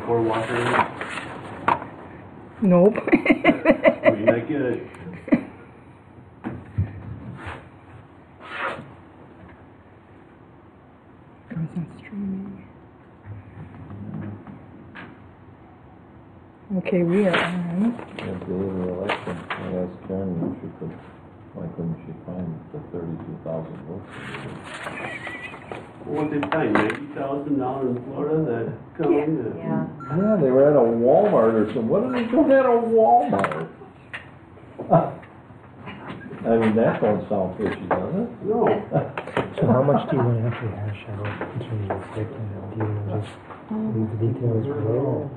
pour water in it? Nope. I mean, I get it. Goes on streaming. Okay, we are on. At the other election, I asked Karen if she could, why couldn't she find the 32,000 votes? What did they find? $90,000 in Florida that come? Yeah. Yeah, they were at a Walmart or something. What are they doing at a Walmart? I mean, that don't sound fishy, does it? No. So how much do you want to actually hash out in terms of site plan? Do you want to just leave the details below?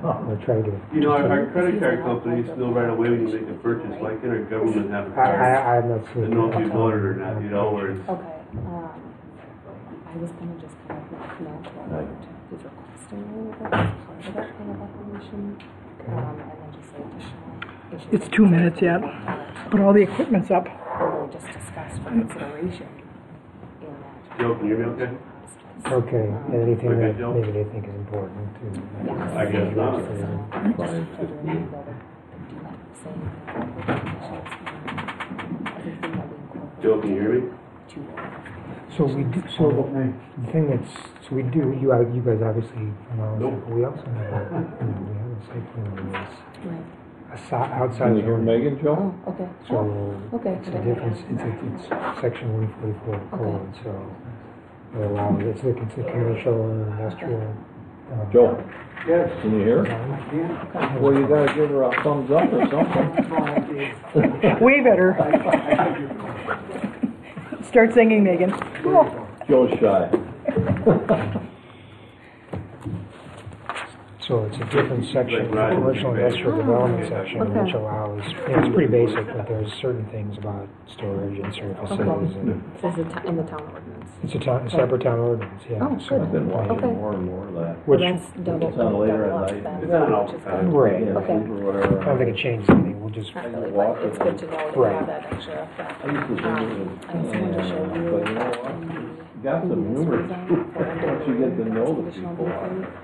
Or try to get it? You know, our credit card companies know right away when you make a purchase. Why can't our government have a card? I'm not They sure. know if you bought it or not, you know, where it's... Okay, I was gonna just kind of knock note what he's requesting a little bit as part of that kind of evaluation, and then just say additional issues. It's 2 minutes yet, but all the equipment's up. Or just discussed for consideration in that. Joe, can you hear me okay? Okay, anything Okay, that Joe? maybe they think is important to... Yes. I guess not. Joe, can you hear me? So we do, so the thing that's, so we do, you guys obviously, Nope. we also have a site plan that is Right. outside Can of you hear the... Megan, Joe? Oh, okay. So Okay. it's a difference, it's section 144 of the code, so it allows, it's a commercial and industrial. Joe? Yes. Can you hear? Well, you gotta give her a thumbs up or something. Way better. Start singing, Megan. Oh. Joe's shy. So it's a different section, the commercial industrial development section, which allows, it's pretty basic, but there's certain things about storage and surfaces and This is in the town ordinance. it's a separate town ordinance, yeah. Oh, so- good. I've been watching Okay. more and more of that. Which, Well, that's double, It's on later double at up night. then, It's on all which is the time. good. right, Yeah, Okay. sleep or whatever. I don't think it changes anything, we'll just, Not really, Walk but it's it. good to know that you Right. have that extra effect. I used to think it was, I just wanted to show you. but you know what? Got some humor once you get to know the people.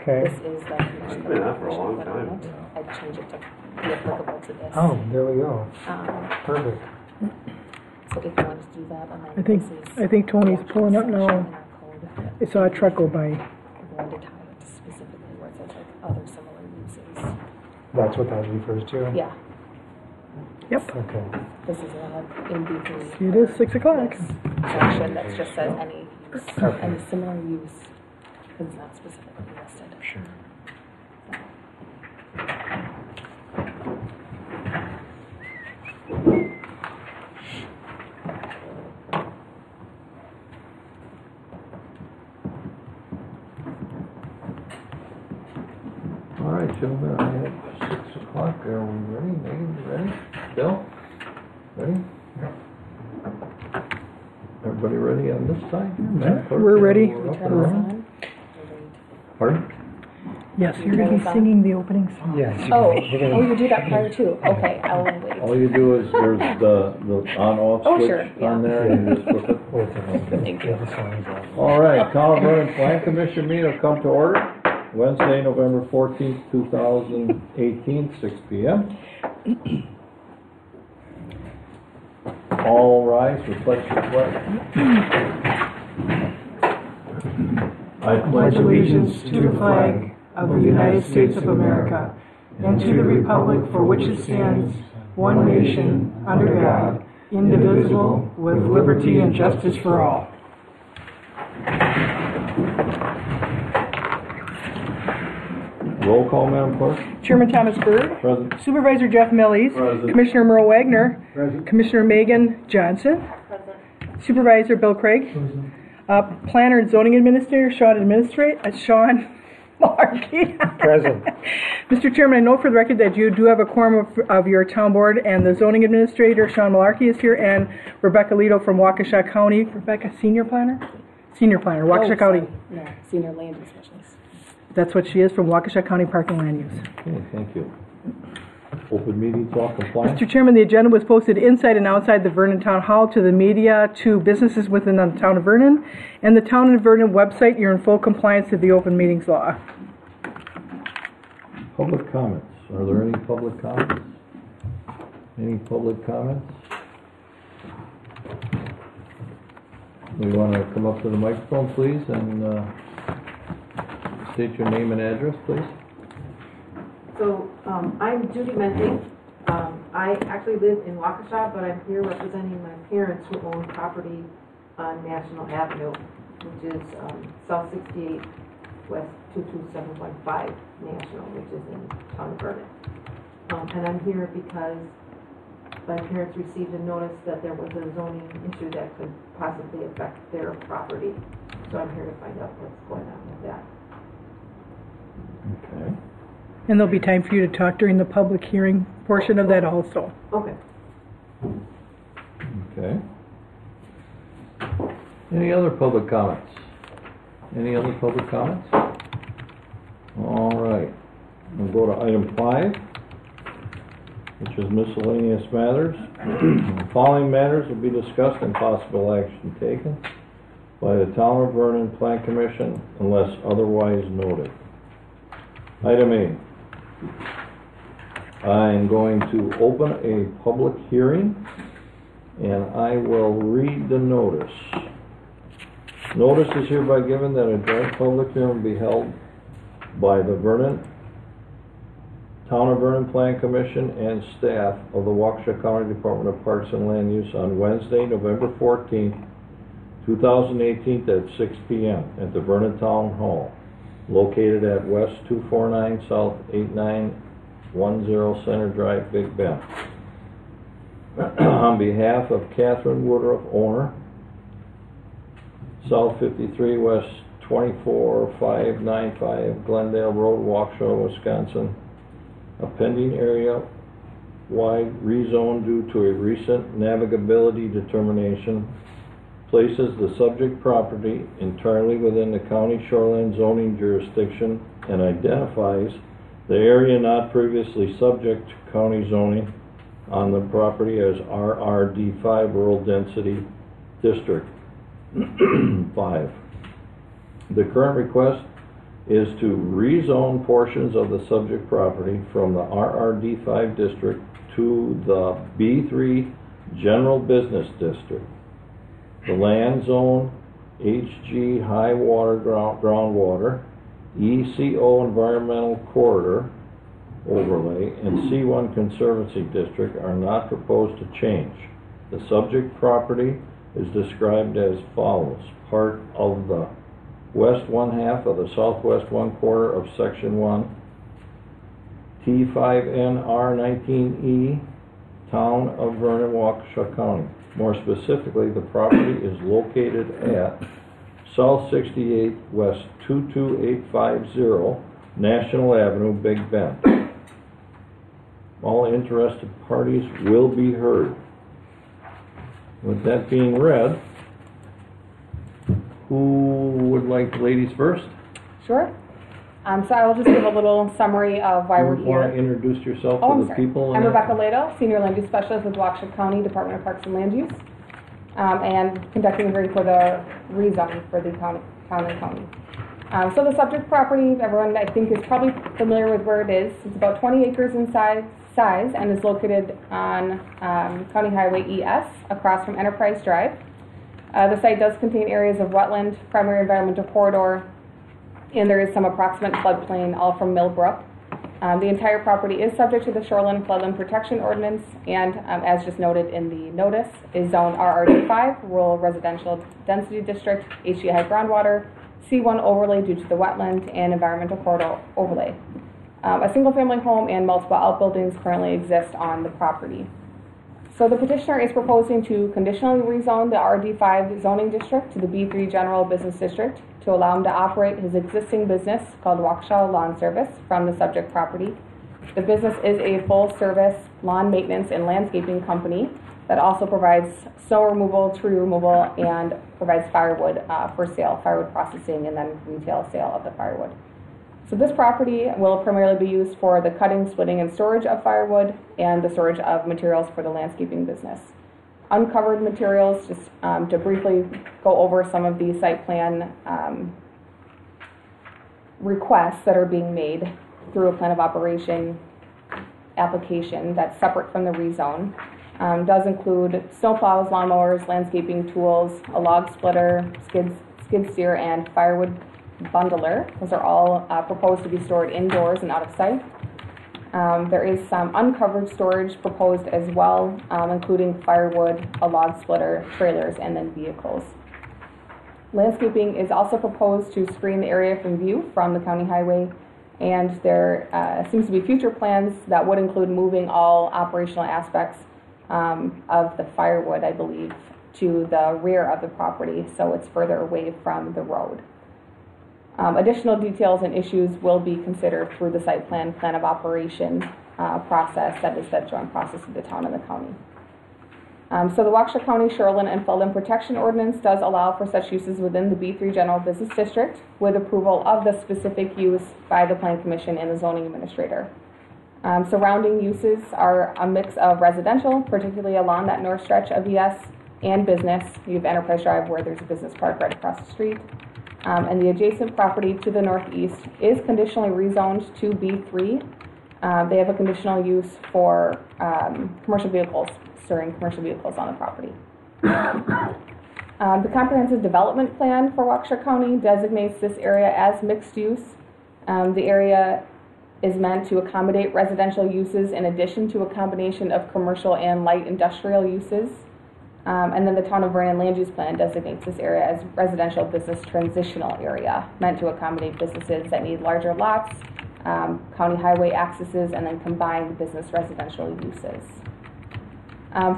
okay. This is the commission been out for a long that time. on it. I'd change it to be applicable to this. Oh, there we go, perfect. So if you want to do that, and then I think Tony's pulling up now. in our code, I saw a truck go by. we're going to tie it to specifically where it says like other similar uses. That's what that refers to? Yeah, Yep. Okay, this is in B3. It is 6 o'clock. Section that just says any use, Okay. any similar use, is not specifically listed. sure. All right, gentlemen, I have 6 o'clock. Are we ready? Megan, you ready? Bill? Ready? Everybody ready on this side? Madam Clerk? We're ready. We're up Turn and this running? on. Pardon? Yes, you're going to be singing the opening song. Yes. Oh, you're gonna- you do that prior too? Okay, I'll wait. All you do is there's the on-off Oh, switch sure, yeah. on there and you just flip it. Wait a minute. Thank you. Get the signs off. All right, Town of Vernon-Plan Commission meeting will come to order Wednesday, November 14th, 2018, 6 p.m. All rise, reflect your pledge. I Pledge allegiance to the flag of the United States of America and to the republic for which it stands, one nation, under God, indivisible, with liberty and justice for all. Roll call, Madam Clerk. Chairman Thomas Byrd. Present. Supervisor Jeff Millies. Present. Commissioner Merle Wagner. Commissioner Megan Johnson. Supervisor Bill Craig. Planner and Zoning Administrator Sean Malarkey. Present. Mr. Chairman, I know for the record that you do have a quorum of your town board, and the Zoning Administrator Sean Malarkey is here, and Rebecca Lito from Waukesha County. Rebecca, Senior Planner, Waukesha County. No, senior land use specialist. That's what she is, from Waukesha County Parking Land Use. Okay, thank you. Open meetings law compliance. Mr. Chairman, the agenda was posted inside and outside the Vernon Town Hall to the media, to businesses within the town of Vernon, and the town of Vernon website. You're in full compliance with the open meetings law. Public comments. Are there any public comments? Any public comments? We want to come up to the microphone, please, and state your name and address, please. So, I'm Judy Mending. I actually live in Waukesha, but I'm here representing my parents who own property on National Avenue, which is South 68 West 22715 National, which is in town of Vernon. And I'm here because my parents received a notice that there was a zoning issue that could possibly affect their property. So I'm here to find out what's going on with that. Okay. And there'll be time for you to talk during the public hearing portion of that also. Okay. Okay. Any other public comments? Any other public comments? All right. We'll go to item 5, which is miscellaneous matters. The following matters will be discussed and possible action taken by the Town of Vernon-Plan Commission unless otherwise noted. Item A. I'm going to open a public hearing and I will read the notice. Notice is hereby given that a joint public hearing will be held by the Town of Vernon-Plan Commission and staff of the Waukesha County Department of Parks and Land Use on Wednesday, November 14th, 2018 at 6 p.m. at the Vernon Town Hall, located at West 249 South 8910 Center Drive, Big Bend. On behalf of Catherine Woodruff, owner, South 53 West 24595 Glendale Road, Waukesha, Wisconsin, a pending area-wide rezone due to a recent navigability determination places the subject property entirely within the county shoreline zoning jurisdiction and identifies the area not previously subject to county zoning on the property as RRD5 Rural Density District 5. The current request is to rezone portions of the subject property from the RRD5 district to the B3 General Business District. The land zone, HG High Water Groundwater, ECO Environmental Corridor Overlay, and C1 Conservancy District are not proposed to change. The subject property is described as follows: part of the west 1/2 of the southwest 1/4 of Section 1, T5NR19E, Town of Vernon, Waukesha County. More specifically, the property is located at South 68 West 22850 National Avenue, Big Bend. All interested parties will be heard. With that being read, who would like ladies first? Sure. So I will just give a little summary of why we're You want to here. introduce yourself Oh, to I'm the sorry. people? I'm Rebecca Lado, Senior Land Use Specialist with Waukesha County Department of Parks and Land Use, and conducting a hearing for the rezoning for the town and county. So the subject property, everyone I think is probably familiar with where it is. It's about 20 acres in size and is located on County Highway ES across from Enterprise Drive. The site does contain areas of wetland, primary environmental corridor, and there is some approximate floodplain, all from Millbrook. The entire property is subject to the Shoreline Floodland Protection Ordinance, and as just noted in the notice, is zoned RRD5, Rural Residential Density District, HG High Groundwater, C1 overlay due to the wetland, and environmental corridor overlay. A single-family home and multiple outbuildings currently exist on the property. So the petitioner is proposing to conditionally rezone the RD5 zoning district to the B3 General Business District to allow him to operate his existing business called Waukesha Lawn Service from the subject property. The business is a full-service lawn maintenance and landscaping company that also provides snow removal, tree removal, and provides firewood for sale, firewood processing, and then retail sale of the firewood. So this property will primarily be used for the cutting, splitting, and storage of firewood and the storage of materials for the landscaping business. Uncovered materials, just to briefly go over some of the site plan requests that are being made. through a plan of operation application that's separate from the rezone. Does include snowplows, lawnmowers, landscaping tools, a log splitter, skid steer, and firewood bundler. Those are all proposed to be stored indoors and out of sight. There is some uncovered storage proposed as well, including firewood, a log splitter, trailers, and then vehicles. Landscaping is also proposed to screen the area from view from the county highway, and there seems to be future plans that would include moving all operational aspects of the firewood, I believe, to the rear of the property, so it's further away from the road. Additional details and issues will be considered through the site plan of operation process that is the joint process of the town and the county. So the Waukesha County Shoreline and Floodland Protection Ordinance does allow for such uses within the B3 General Business District with approval of the specific use by the Plan Commission and the zoning administrator. Surrounding uses are a mix of residential, particularly along that north stretch of ES, and business. You have Enterprise Drive where there's a business park right across the street. And the adjacent property to the northeast is conditionally rezoned to B3. They have a conditional use for commercial vehicles, storing commercial vehicles on the property. The comprehensive development plan for Waukesha County designates this area as mixed use. The area is meant to accommodate residential uses in addition to a combination of commercial and light industrial uses. And then the Town of Vernon Land Use Plan designates this area as residential business transitional area, meant to accommodate businesses that need larger lots, county highway accesses, and then combined business residential uses.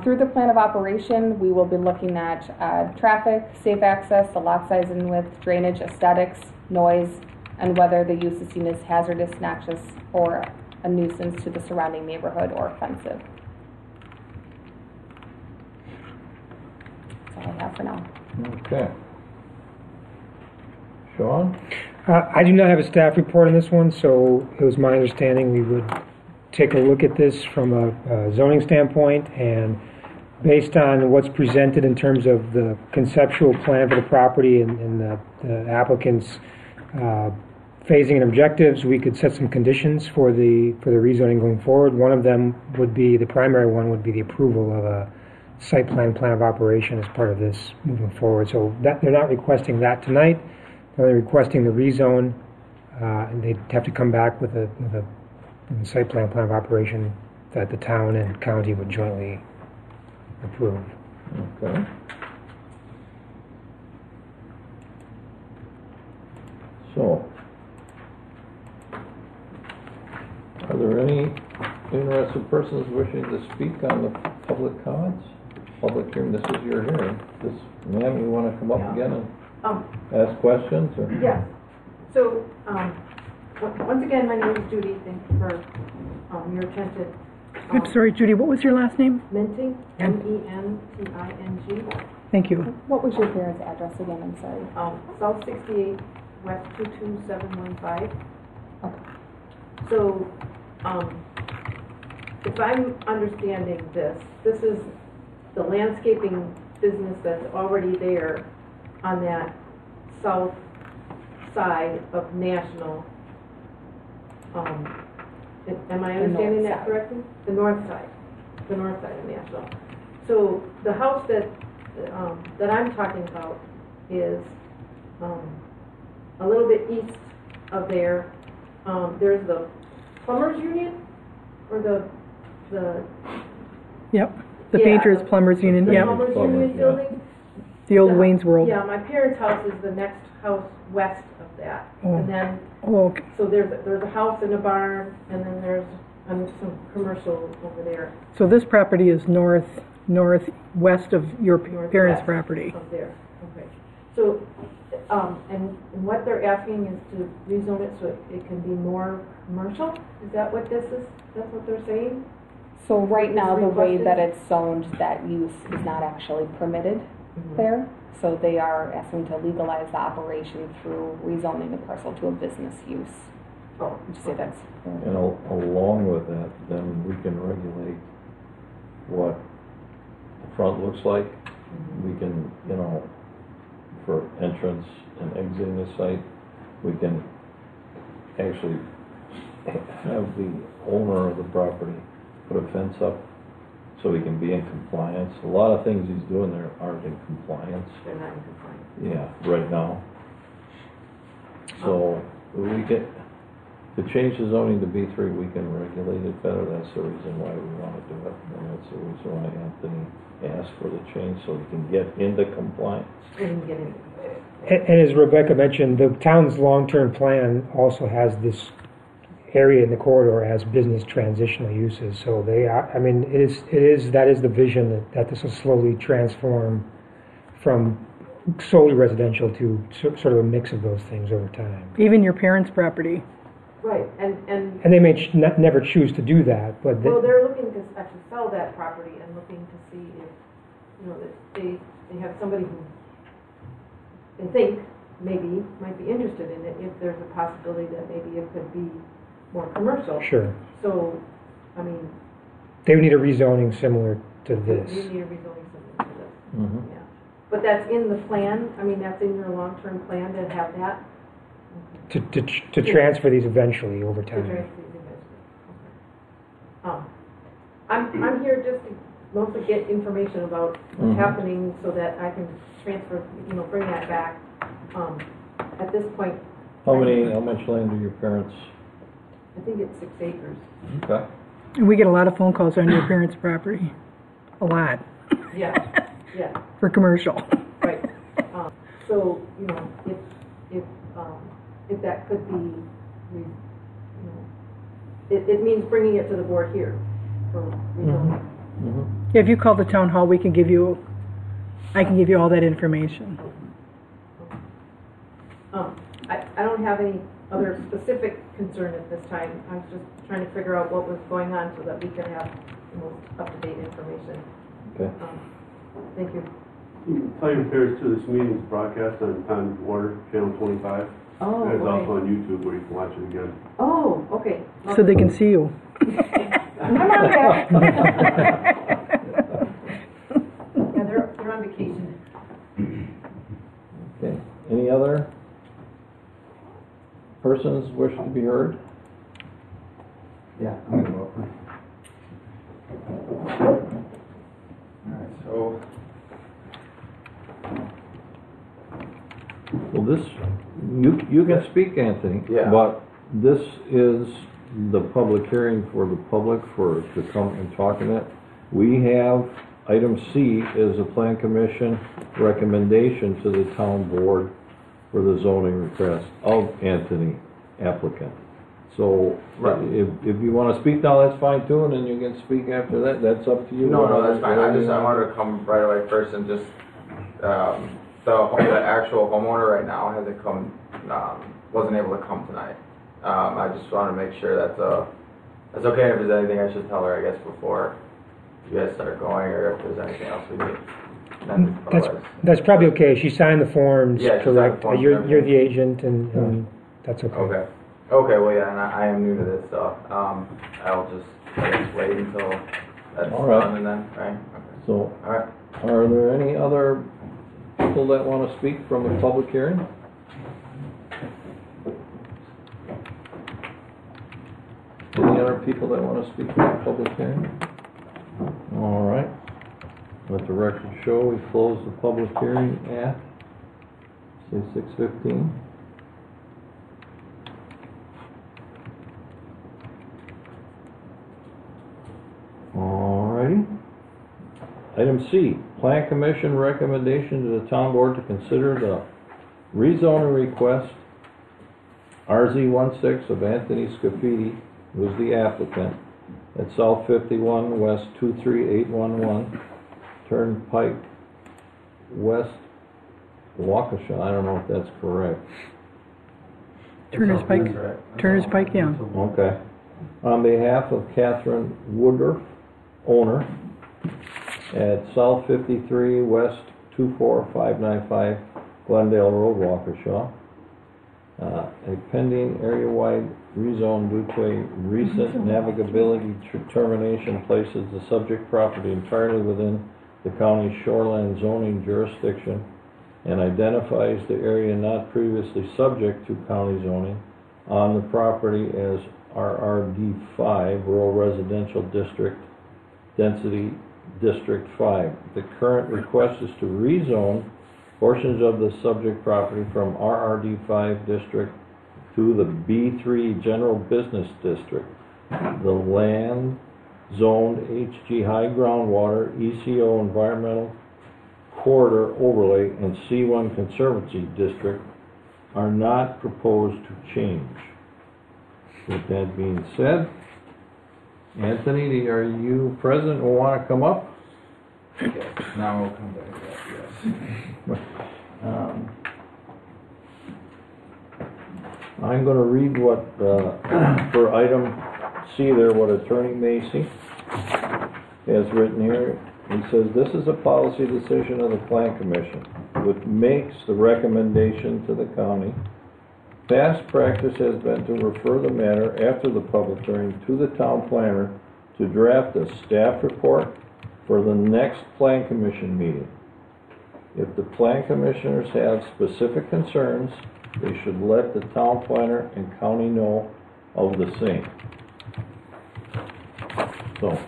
Through the plan of operation, we will be looking at traffic, safe access, the lot size and width, drainage, aesthetics, noise, and whether the use is seen as hazardous, noxious, or a nuisance to the surrounding neighborhood or offensive. That's all I have for now. Okay. Sean? I do not have a staff report on this one, so it was my understanding we would take a look at this from a zoning standpoint, and based on what's presented in terms of the conceptual plan for the property and the applicant's phasing and objectives, we could set some conditions for the rezoning going forward. One of them would be, the primary one would be the approval of a site plan of operation as part of this moving forward. So that they're not requesting that tonight. They're requesting the rezone, and they'd have to come back with a site plan of operation that the town and county would jointly approve. Okay. So, are there any interested persons wishing to speak on the public comments? Public hearing, this is your hearing. Ma'am, you want to come up again and ask questions? Or? Yes. So, once again, my name is Judy. Thank you for your attention. I'm sorry, Judy, what was your last name? Menting, M-E-N-T-I-N-G. Thank you. What was your parents' address again? I'm sorry. South 68, West 22715. Okay. So, if I'm understanding this is the landscaping business that's already there on that south side of National. Am I understanding that correctly? The north side of National. So the house that I'm talking about is a little bit east of there. There's the plumbers union, or the Yep, the Yeah. Painters Plumbers Union, the yep, plumbers union building. the old Yeah. Wayne's World. Yeah, my parents' house is the next house west of that, Oh. and then Oh, okay. so there's a house and a barn, and then there's some commercial over there. So this property is northwest of your parents' Northwest property. Up there, okay. So, and what they're asking is to rezone it so it can be more commercial? Is that what this is, that's what they're saying? So right Is now, the way requested? that it's zoned, that use is not actually permitted there. So they are asking to legalize the operation through rezoning the parcel to a business use. Oh, Would you say that's? And along with that, then we can regulate what the front looks like. We can, for entrance and exiting the site, we can actually have the owner of the property put a fence up so he can be in compliance. A lot of things he's doing there aren't in compliance. They're not in compliance. Yeah, right now. So we get, to change the zoning to B3, we can regulate it better. That's the reason why we want to do it. And that's the reason why Anthony asked for the change, so we can get into compliance. They didn't get in. And as Rebecca mentioned, the town's long-term plan also has this area in the corridor as business transitional uses. So they are, I mean, that is the vision that this will slowly transform from solely residential to sort of a mix of those things over time. Even your parents' property. Right, and And they may never choose to do that, but well, they're looking to actually sell that property and looking to see if, you know, that they have somebody who they think maybe might be interested in it, if there's a possibility that maybe it could be more commercial. sure, So, I mean, they would need a rezoning similar to you this. need a rezoning similar to this. Mm-hmm. Yeah. But that's in the plan, I mean, that's in your long-term plan to have that? To transfer these eventually over To time. transfer these investments. Okay. I'm here just to mostly get information about what's happening so that I can transfer, you know, bring that back. At this point, How much land do your parents? I think it's 6 acres. Okay. And we get a lot of phone calls on your parents' property. A lot. Yeah, yeah, For commercial. right. So, you know, if that could be, you know, it means bringing it to the board here for rezoning. Mm-hmm. If you call the town hall, I can give you all that information. I don't have any other specific concern at this time. I was just trying to figure out what was going on so that we could have the most up-to-date information. Okay. Thank you. You can tell your parents too, this meeting is broadcast on Time Water, Channel 25. Oh, And it's also okay. on YouTube where you can watch it again. Oh, okay. So they can see you. Come on back. Yeah, they're on vacation. Okay. Any other persons wish to be heard? Yeah, I'm gonna go. Alright, so, Well, this, you can speak, Anthony. Yeah. But this is the public hearing for the public to come and talk in it. We have, item C is a plan commission recommendation to the town board for the zoning request of Anthony applicant. So, Right. if you wanna speak now, that's fine too, and then you can speak after that, that's up to you. no, that's fine. I wanted to come right away first and just, the actual homeowner right now hasn't come, wasn't able to come tonight. I just wanted to make sure that's okay. If there's anything I should tell her, I guess, before you guys start going, or if there's anything else we need. Then otherwise. That's probably okay. She signed the forms, Yeah, she signed the correct? forms, You're the everything. agent, and that's okay. Okay. Okay, well, yeah, and I am new to this, so, I'll just, I guess, wait until that's All right. done and then, right? Okay. So, All right. are there any other people that want to speak from the public hearing? Any other people that want to speak from the public hearing? All right. Let the record show we close the public hearing at, say, 6:15. All righty. Item C, Plan Commission recommendation to the town board to consider the rezoning request RZ16 of Anthony Scafidi, who is the applicant, at South 51 West 23811, Turnpike West, Waukesha. I don't know if that's correct. Turner's Pike, yeah. Okay. On behalf of Catherine Woodruff, owner, at South 53 West 24595 Glendale Road, Waukesha. A pending area-wide rezone due to a recent navigability determination places the subject property entirely within the county's shoreline zoning jurisdiction and identifies the area not previously subject to county zoning on the property as RRD5, Rural Residential District, Density District 5. The current request is to rezone portions of the subject property from RRD5 district to the B3 General Business District. The land zoned HG High Groundwater, ECO Environmental Corridor Overlay, and C1 Conservancy District are not proposed to change. With that being said, Anthony, are you present or want to come up? Yes, now we'll come back to that, yes. I'm going to read what, for item C there, what Attorney Macy has written here. He says, this is a policy decision of the Plan Commission, which makes the recommendation to the county. Past practice has been to refer the matter after the public hearing to the town planner to draft a staff report for the next Plan Commission meeting. If the Plan Commissioners have specific concerns, they should let the town planner and county know of the same. So,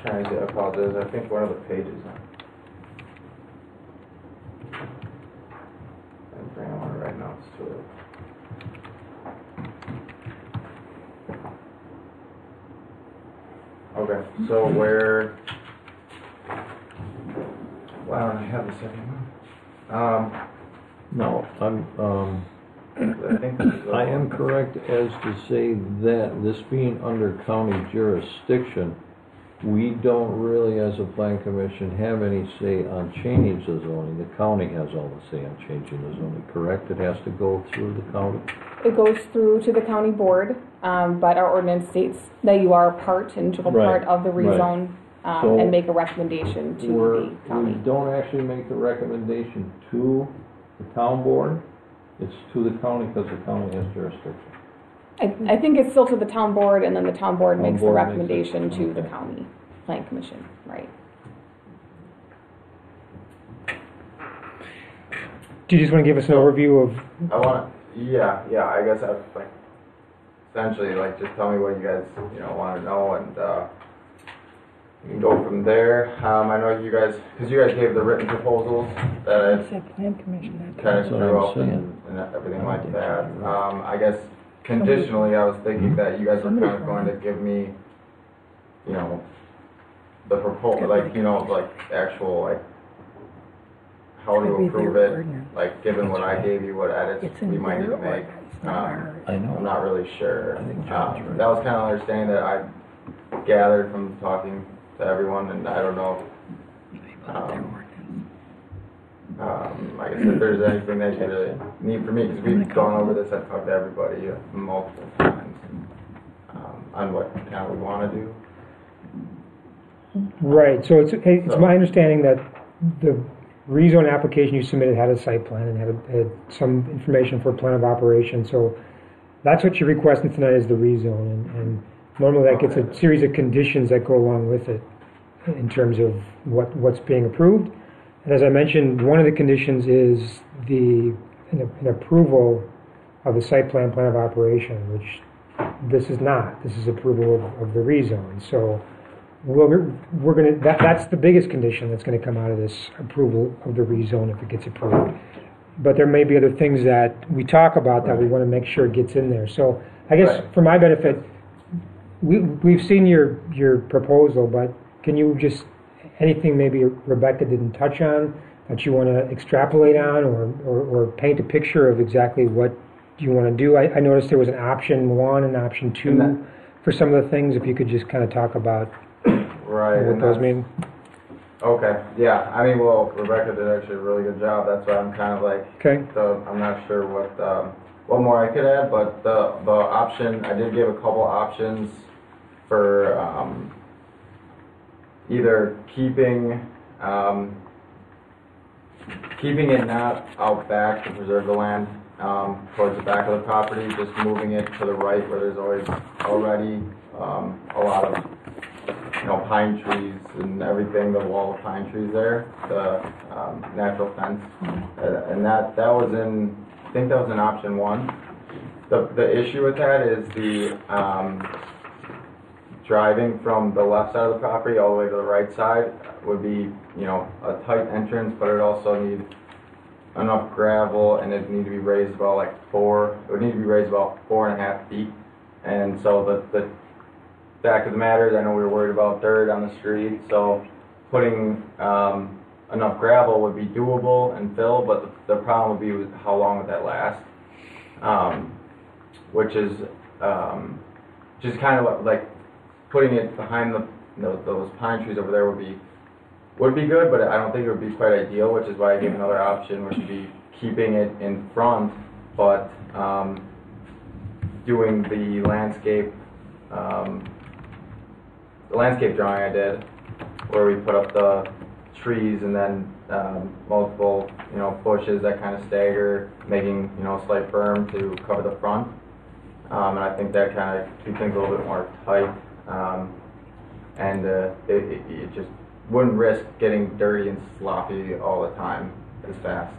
Trying to apologize, I think one of the pages. I'm bringing one right now, it's too early. Okay, so where, why don't I have this anymore? no, I think this is. I am correct as to say that this being under county jurisdiction, we don't really, as a Plan Commission, have any say on changing the zoning. The county has all the say on changing the zoning, correct? It has to go through the county? It goes through to the county board, but our ordinance states that you are part, integral Right, part of the right. rezone, So and make a recommendation to the We county. don't actually make the recommendation to the town board. It's to the county because the county has jurisdiction. I think it's still to the town board, and then the town board Town makes the board makes it, recommendation to the okay. county plan commission, right? Do you just want to give us an overview of, I wanna, yeah, I guess I'd like, essentially, like, just tell me what you guys, wanna know, and, we can go from there. I know you guys, cause you guys gave the written proposals that I Plan Commission. kind of That's what drew I'm up and saying. everything like that. I guess conditionally, I was thinking that you guys were kind of going to give me, the proposal, like, like actual, like, how to approve it, like, given what I gave you, what edits we might need to make. I know. I'm not really sure. I think John's right. That was kind of understanding that I gathered from talking to everyone, and I don't know. I guess if there's anything that you really need from me, because we've gone over this, I've talked to everybody multiple times on what kind of we want to do. right, so it's my understanding that the rezone application you submitted had a site plan and had some information for a plan of operation, so that's what you're requesting tonight is the rezone, and normally that gets a series of conditions that go along with it in terms of what's being approved. And as I mentioned, one of the conditions is an approval of the site plan of operation, which this is not. This is approval of the rezone. So we're going to, that's the biggest condition that's going to come out of this approval of the rezone if it gets approved. But there may be other things that we talk about that we want to make sure gets in there. So I guess for my benefit, we've seen your proposal, but can you just, anything maybe Rebecca didn't touch on that you want to extrapolate on or paint a picture of exactly what you want to do? I noticed there was an option 1 and option 2 for some of the things. If you could just kind of talk about what those mean. Okay, yeah, I mean, well, Rebecca did actually a really good job, that's why I'm kind of like, Okay. I'm not sure what more I could add, but the option, I did give a couple options for, either keeping it not out back to preserve the land, towards the back of the property, just moving it to the right where there's already, a lot of pine trees and everything, the wall of pine trees there, the natural fence. And that was I think that was in option 1. The issue with that is the driving from the left side of the property all the way to the right side would be, a tight entrance, but it also need enough gravel, and it need to be raised about it would need to be raised about 4.5 feet. And so the fact of the matter is, I know we were worried about dirt on the street, so putting enough gravel would be doable and fill, but the problem would be with how long would that last, which is just kind of like putting it behind those pine trees over there would be good, but I don't think it would be quite ideal, which is why I gave another option, which would be keeping it in front, but doing the landscape drawing I did, where we put up the trees and then multiple, bushes that kind of stagger, making, a slight berm to cover the front. And I think that kind of keeps things a little bit more tight, and it just wouldn't risk getting dirty and sloppy all the time as fast.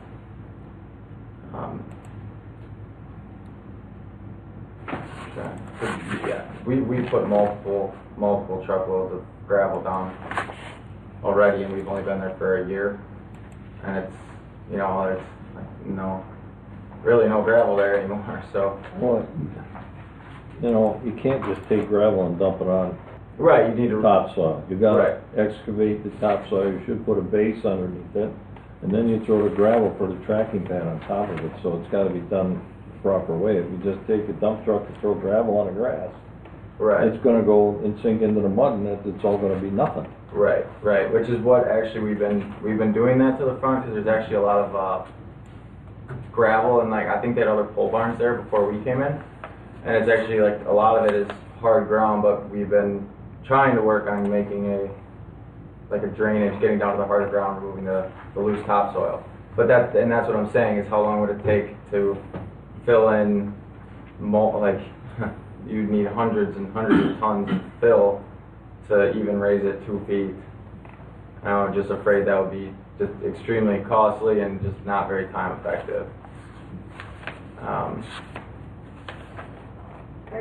Yeah, we put multiple truckloads of gravel down already, and we've only been there for a year, and it's really no gravel there anymore. So, Well, you can't just take gravel and dump it on right, you need to topsoil. You gotta Right. excavate the topsoil, you should put a base underneath it, and then you throw the gravel for the tracking pad on top of it, so it's gotta be done the proper way. If you just take a dump truck and throw gravel on the grass, right. it's gonna go and sink into the mud, and it's all gonna be nothing. Right, which is what actually we've been doing that to the front, because there's actually a lot of gravel, and I think they had other pole barns there before we came in, and it's actually a lot of it is hard ground, but we've been trying to work on making a drainage, getting down to the hard ground, removing the loose topsoil. But that's what I'm saying, is how long would it take to fill in you'd need hundreds and hundreds of tons of fill to even raise it 2 feet. And I'm just afraid that would be just extremely costly and just not very time effective. Are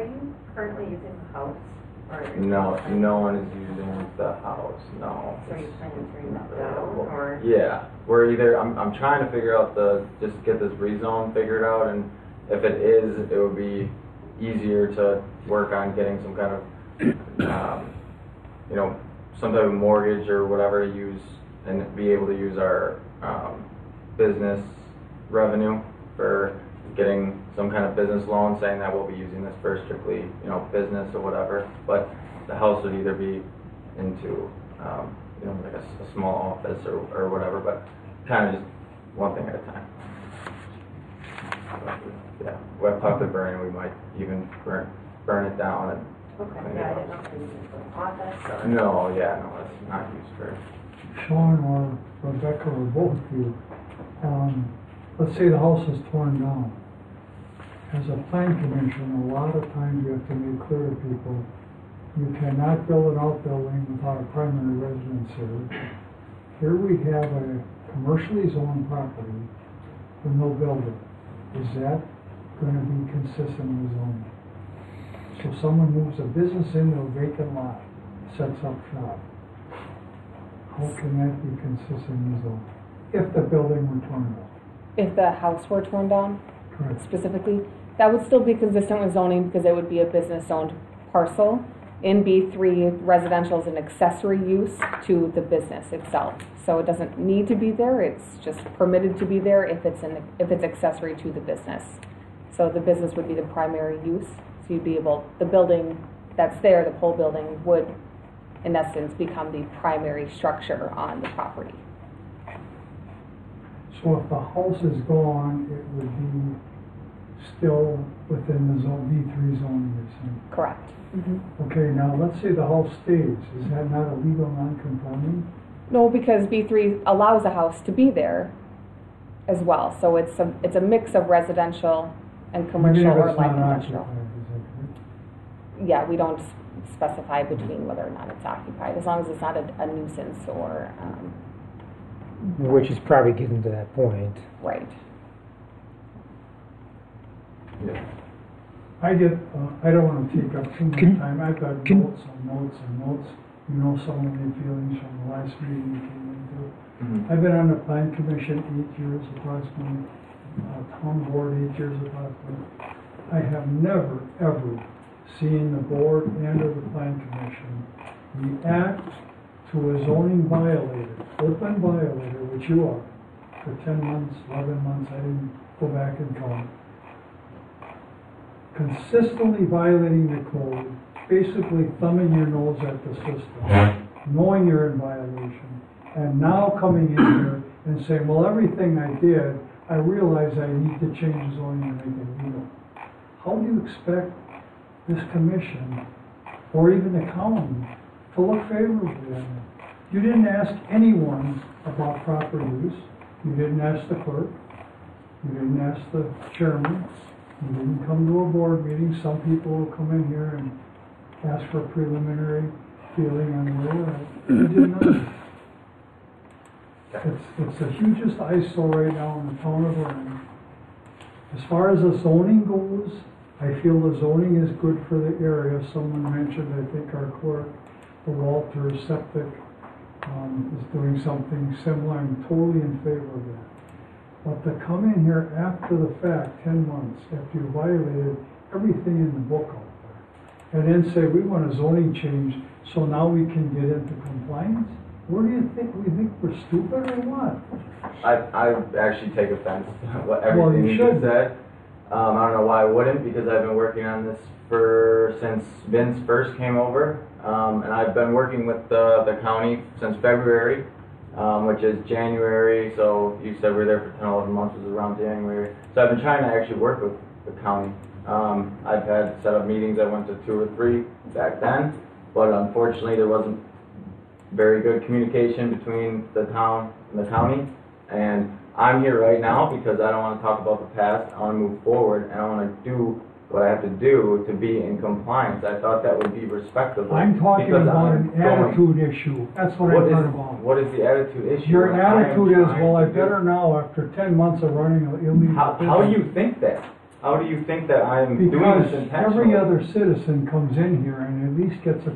you currently using the house? Or are you No one is using the house, no. So you plan to turn that down, or? Yeah, we're I'm trying to figure out just get this rezone figured out, and if it is, it would be easier to work on getting some kind of, some type of mortgage or whatever to use, and be able to use our business revenue for getting some kind of business loan, saying that we'll be using this for strictly, business or whatever. But the house would either be into, like a small office or whatever, but kind of just one thing at a time. Yeah, we'll talk to Vernon, we might even burn it down and. Okay, yeah, I didn't know if you were using it for the office or. No, it's not used for. Sean or Rebecca or both of you, let's say the house is torn down. As a plan commission, a lot of times you have to make clear to people, you cannot build an outbuilding without a primary residence here. Here we have a commercially zoned property with no building. Is that going to be consistent with zoning? So someone moves a business into a vacant lot, sets up shop. How can that be consistent with zoning? If the building were torn down. If the house were torn down, Correct. specifically, that would still be consistent with zoning because it would be a business-owned parcel. In B3, residential is an accessory use to the business itself. So it doesn't need to be there, it's just permitted to be there if it's accessory to the business. So the business would be the primary use. So you'd be able, the building that's there, the pole building, would in essence become the primary structure on the property. So if the house is gone, it would be still within the zone, B3 zoning, you're saying? Correct. Okay, now let's say the house stays. Is that not a legal non-conforming? No, because B3 allows a house to be there as well. So it's a mix of residential and commercial Even if or it's light not industrial. occupied, is that correct? Yeah, we don't specify between whether or not it's occupied, as long as it's not a nuisance or, Which is probably getting to that point. right. Yeah. I don't want to take up too much Can- time. I've got can- notes on notes on notes. You know some of my feelings from the last meeting you came into. Mhm. I've been on the Plan Commission 8 years approximately, town board 8 years approximately. I have never, ever seen the board and or the Plan Commission react to a zoning violator, open violator, which you are, for 10 months, 11 months, I didn't go back and count. Consistently violating the code, basically thumbing your nose at the system, knowing you're in violation, and now coming in here and saying, well, everything I did, I realize I need to change the zoning and make it legal. How do you expect this commission, or even the county, to look favorably on it? You didn't ask anyone about proper use. You didn't ask the clerk. You didn't ask the chairman. You didn't come to a board meeting. Some people will come in here and ask for a preliminary feeling on where we're at. You did not. It's the hugest eyesore right now in the town of Vernon. As far as the zoning goes, I feel the zoning is good for the area. Someone mentioned, I think our clerk, Walter Septic, is doing something similar. I'm totally in favor of that. But to come in here after the fact, 10 months, after you violated everything in the book out there, and then say, we want a zoning change, so now we can get into compliance? Where do you think, we think we're stupid or what? I actually take offense to what Well, everything you you should. just said. I don't know why I wouldn't, because I've been working on this since Vince first came over. And I've been working with the county since February, which is January, so you said we were there for 10, 11 months, was around January. So I've been trying to actually work with the county. I've had set up meetings, I went to 2 or 3 back then, but unfortunately there wasn't very good communication between the town and the county. And I'm here right now because I don't want to talk about the past, I want to move forward, and I want to do what I have to do to be in compliance. I thought that would be respectable. I'm talking because about I'm an attitude issue. That's what I'm talking about. What is the attitude issue? Your I am attitude is, trying well, I to do- better now, after 10 months of running an illegal How do business. you think that? How do you think that I'm doing Because this intentionally? every other citizen comes in here and at least gets a I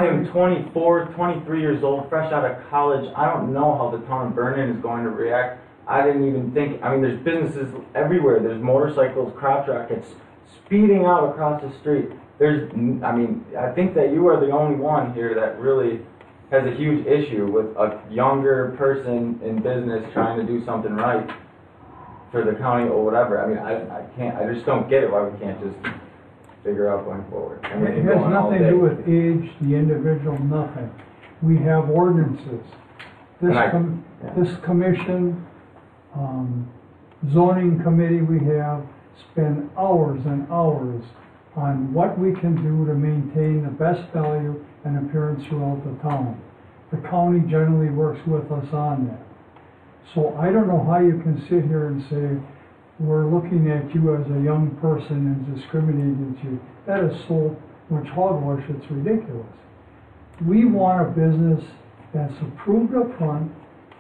am preliminary. 24, 23 years old, fresh out of college. I don't know how the town of Vernon is going to react. I didn't even think, I mean, there's businesses everywhere. There's motorcycles, crotch rockets, speeding out across the street. I think that you are the only one here that really has a huge issue with a younger person in business trying to do something right for the county or whatever. I mean, I just don't get it why we can't just figure out going forward. And we It can go has on all nothing to day. do with age, the individual, nothing. We have ordinances. This this commission, zoning committee we have, spend hours and hours on what we can do to maintain the best value and appearance throughout the town. The county generally works with us on that. So I don't know how you can sit here and say, we're looking at you as a young person and discriminating against you. That is so much hogwash, it's ridiculous. We want a business that's approved up front,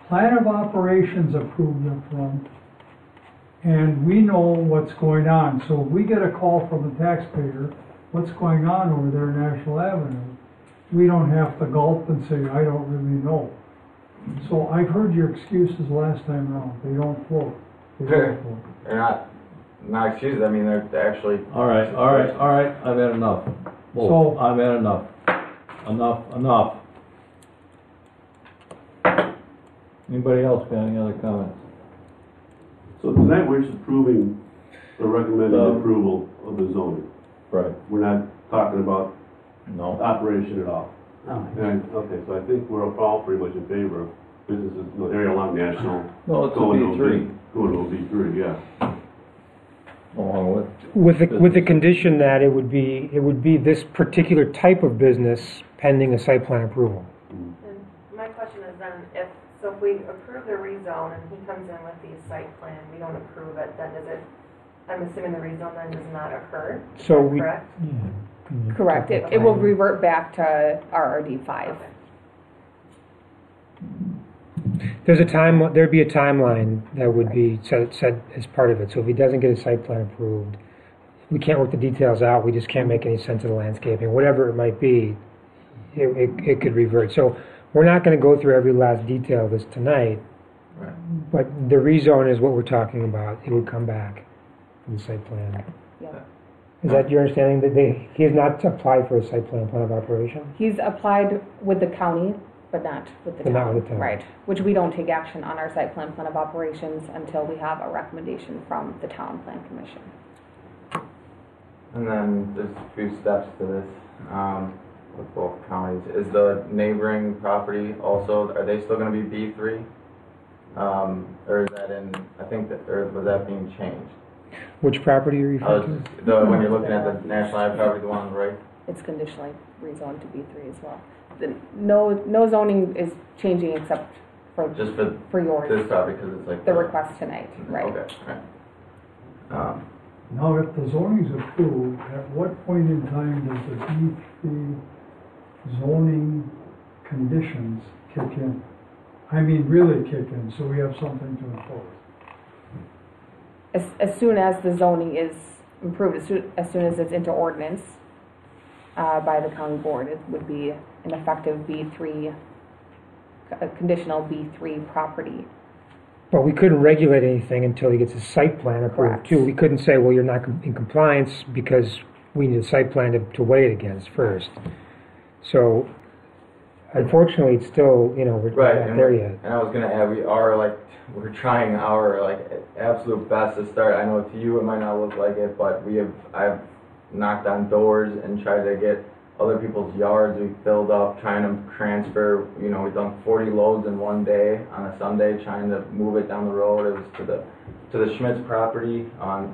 plan of operations approved up front, and we know what's going on. So if we get a call from a taxpayer, what's going on over there in National Avenue, we don't have to gulp and say, I don't really know. So I've heard your excuses last time around. They don't float. They don't float. They're not excuses. I mean, they're actually. All right, I've had enough. Whoa, I've had enough. Enough. Anybody else got any other comments? So tonight we're just approving or recommending The- approval of the zoning. Right. We're not talking about No. operation at all. And, okay, so I think we're all pretty much in favor of businesses, area along National. No, it's a going to B3. Going to a B3, yeah. Along with. With the condition that it would be this particular type of business pending a site plan approval. And my question is then, if we approve the rezone and he comes in with the site plan, we don't approve it, then I'm assuming the rezone then does not occur? So we, Correct? Correct. It will revert back to RRD 5. There'd be a timeline that would be set as part of it. So if he doesn't get his site plan approved, we can't work the details out. We just can't make any sense of the landscaping. Whatever it might be, it could revert. So we're not going to go through every last detail of this tonight. Right. But the rezone is what we're talking about. It would come back from the site plan. Yep. Is that your understanding that he has not applied for a site plan of operation? He's applied with the county, but not with the But town. not with the town. Right, which we don't take action on our site plan of operations until we have a recommendation from the town plan commission. And then there's a few steps to this with both counties. Is the neighboring property also, are they still going to be B3? Or is that in, I think that, or was that being changed? Which property are you referring to? When you're looking at the National Ave property, the one on the right? It's conditionally rezoned to B3 as well. No zoning is changing except for Just for yours, this property, because it's like... the request tonight, right? Okay, right. Now, if the zoning's approved, at what point in time does the B3 zoning conditions kick in? I mean, really kick in, so we have something to enforce. As soon as the zoning is improved, as soon as it's into ordinance by the county board, it would be an effective B3, a conditional B3 property. But we couldn't regulate anything until he gets his site plan approved Correct. too. We couldn't say, well, you're not in compliance because we need a site plan to weigh it against first. So, unfortunately, it's still, we're not there yet. And I was going to add, we're trying our absolute best to start. I know to you it might not look like it, but I've knocked on doors and tried to get other people's yards we filled up, trying to transfer. We've done 40 loads in one day on a Sunday, trying to move it down the road. It was to the Schmitz property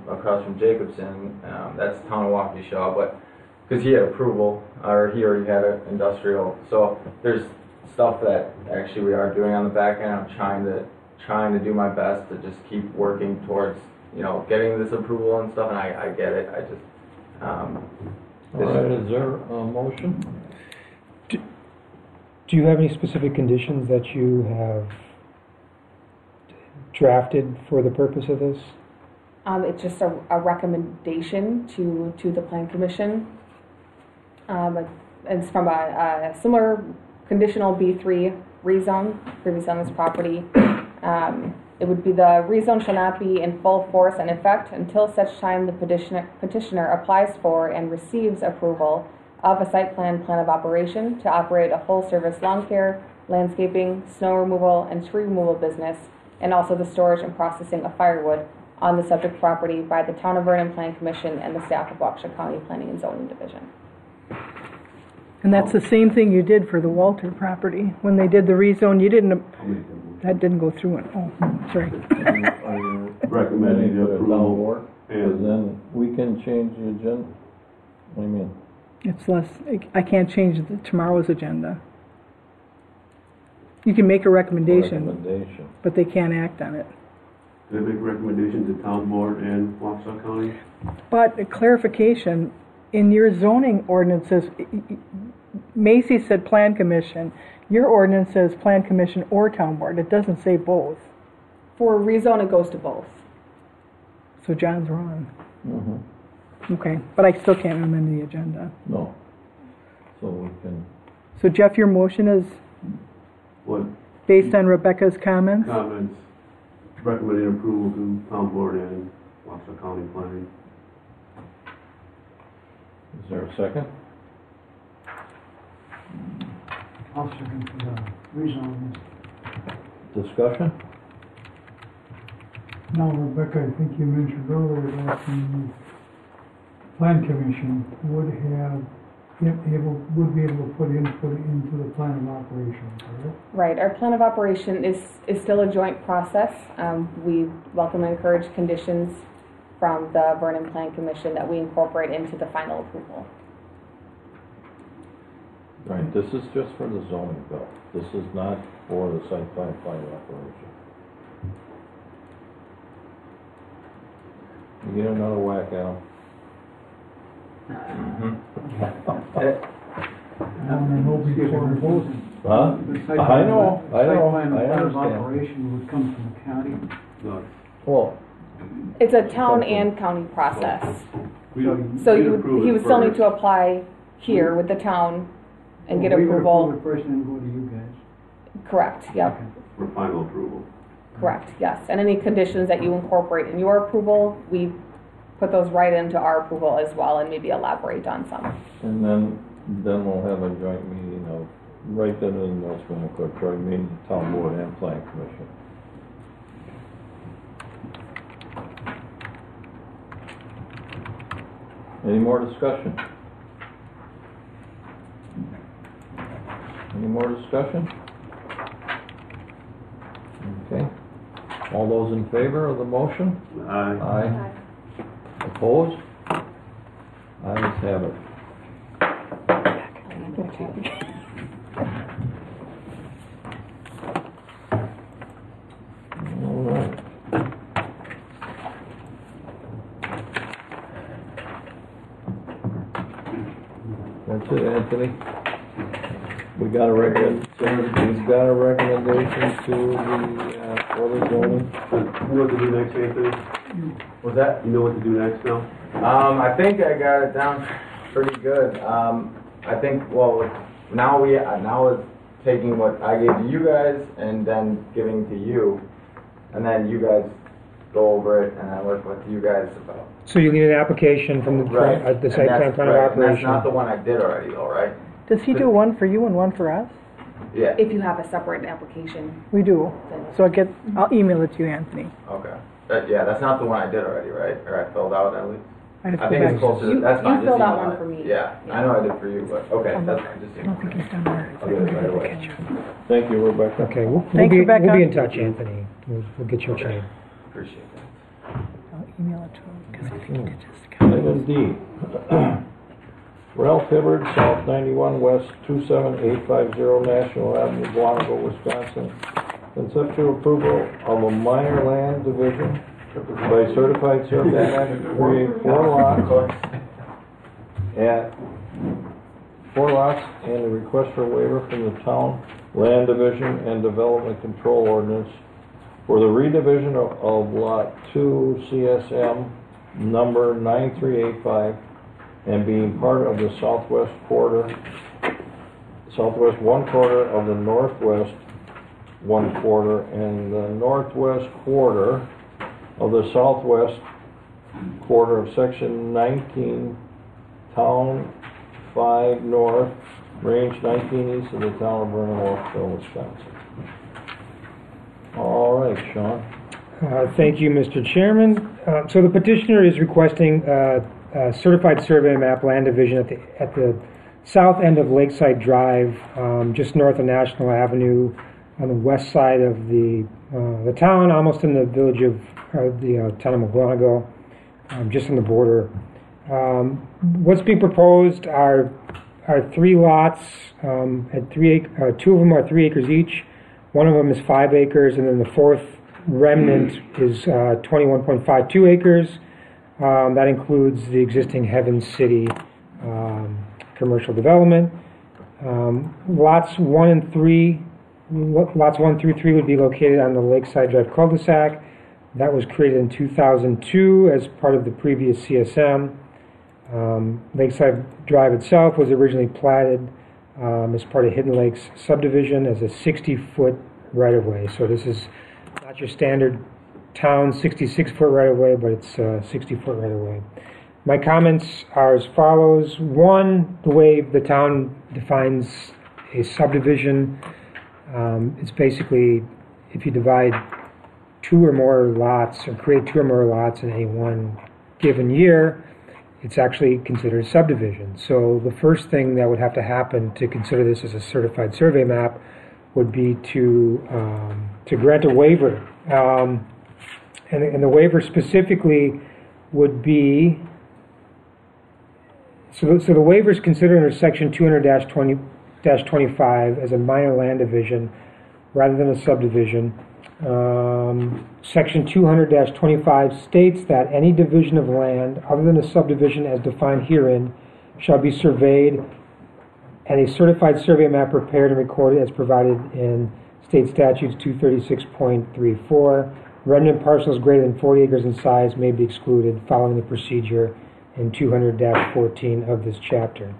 across from Jacobson. That's town of Waukesha, but because he had approval, or he already had an industrial. So there's stuff that actually we are doing on the back end. I'm trying to do my best to just keep working towards getting this approval and stuff. And I get it. I just All right, is there a motion? Do you have any specific conditions that you have drafted for the purpose of this? It's just a recommendation to the plan commission. It's from a similar conditional B3 rezone, previously on this property. It would be the rezone shall not be in full force and effect until such time the petitioner applies for and receives approval of a site plan of operation to operate a full-service lawn care, landscaping, snow removal, and tree removal business, and also the storage and processing of firewood on the subject property by the Town of Vernon-Plan Commission and the staff of Waukesha County Planning and Zoning Division. And that's the same thing you did for the Walter property. When they did the rezone, that didn't go through it. Oh, sorry. Are you Recommending the to approval. board? Because And then we can change the agenda. What do you mean? It's less, I can't change tomorrow's agenda. You can make a recommendation, Recommendation. but they can't act on it. they make recommendations to town board and Waukesha County. But a clarification, in your zoning ordinances, Macy said plan commission. Your ordinance says plan commission or town board. It doesn't say both. For rezone, it goes to both. So John's wrong. Mm-hmm. Okay, but I still can't amend the agenda. No. So we can, So Jeff, your motion is What based on Rebecca's comments? comments, recommending approval to town board and Waukesha County planning. is there a second? I'll second for the rezone. Discussion? Now, Rebecca, I think you mentioned earlier that the plan commission would be able to put input into the plan of operation, correct? Right, our plan of operation is still a joint process. We welcome and encourage conditions from the Vernon-Plan Commission that we incorporate into the final approval. Right, this is just for the zoning bill. This is not for the site plan operation. You get another whack, Al. I want to know before we vote. Huh? The site I plan- know, I Site know, plan I of understand. operation would come from the county. No, Well, It's a town and county process. we- So we you, approve he it would still need first. to apply here with the town and get We would approval. approve it first and then go to you guys. Correct, yep, For final approval. correct, yes. And any conditions that you incorporate in your approval, we put those right into our approval as well and maybe elaborate on some. and then we'll have a joint meeting of, right then and that's when we'll go joint meeting, town board and plan commission. Any more discussion? Any more discussion? Okay. All those in favor of the motion? Aye. Aye. Opposed? Ayes have it. All right. That's it, Anthony. We got a recommendation to the, for the zoning. So, you know what to do next, Anthony? Was that? You know what to do next now? I think I got it down pretty good. I think, well, now it's taking what I gave to you guys and then giving to you, and then you guys go over it and I work with you guys about. So you need an application from the And site plan that's plan of right, and that's operation. not the one I did already though, right? Does he do one for you and one for us? Yeah, If you have a separate application, We do. So I'll email it to you, Anthony. okay. Yeah, that's not the one I did already, right? Or I filled out at least? I have to I go think back. it's closer, You- that's you fine. just filled out email one it. for me. Yeah, I know I did for you, but, okay, that's fine, just I don't think he's done that. I'll get it right away. Catch up. Thank you, Rebecca. Okay, we'll Thanks, be Rebecca. in touch, Anthony. We'll get you a Okay. chain. Appreciate that. I'll email it to him because I think it just. Item D. Ralph Hibbard, South 91 West 27850 National Avenue, Guanaco, Wisconsin. Conceptual approval of a minor land division by certified surveyor to create four lots and a request for waiver from the town land division and development control ordinance for the redivision of lot 2 CSM number 9385 and being part of the southwest one quarter of the northwest one quarter and the northwest quarter of the southwest quarter of section 19, town 5 north, range 19 east of the town of Vernon-Plan, Wisconsin. All right, Sean. Thank you, Mr. Chairman. So the petitioner is requesting a certified survey map land division at the south end of Lakeside Drive, just north of National Avenue, on the west side of the town, almost in the village of the town of McGuanago, just on the border. What's being proposed are 3 lots at 2 of them are 3 acres each. One of them is 5 acres, and then the fourth remnant is 21.52 acres. That includes the existing Heaven City commercial development. Lots 1 through 3 would be located on the Lakeside Drive cul-de-sac. That was created in 2002 as part of the previous CSM. Lakeside Drive itself was originally platted as part of Hidden Lakes subdivision as a 60-foot right-of-way. So this is not your standard town 66-foot right-of-way, but it's a 60-foot right-of-way. My comments are as follows. 1, the way the town defines a subdivision, it's basically if you divide 2 or more lots or create 2 or more lots in any one given year, it's actually considered a subdivision. So the first thing that would have to happen to consider this as a certified survey map would be to grant a waiver. And the waiver specifically would be, so the waiver is considered under section 200-25 as a minor land division rather than a subdivision. Section 200-25 states that any division of land other than a subdivision as defined herein shall be surveyed and a certified survey map prepared and recorded as provided in State Statutes 236.34. Remnant parcels greater than 40 acres in size may be excluded following the procedure in 200-14 of this chapter.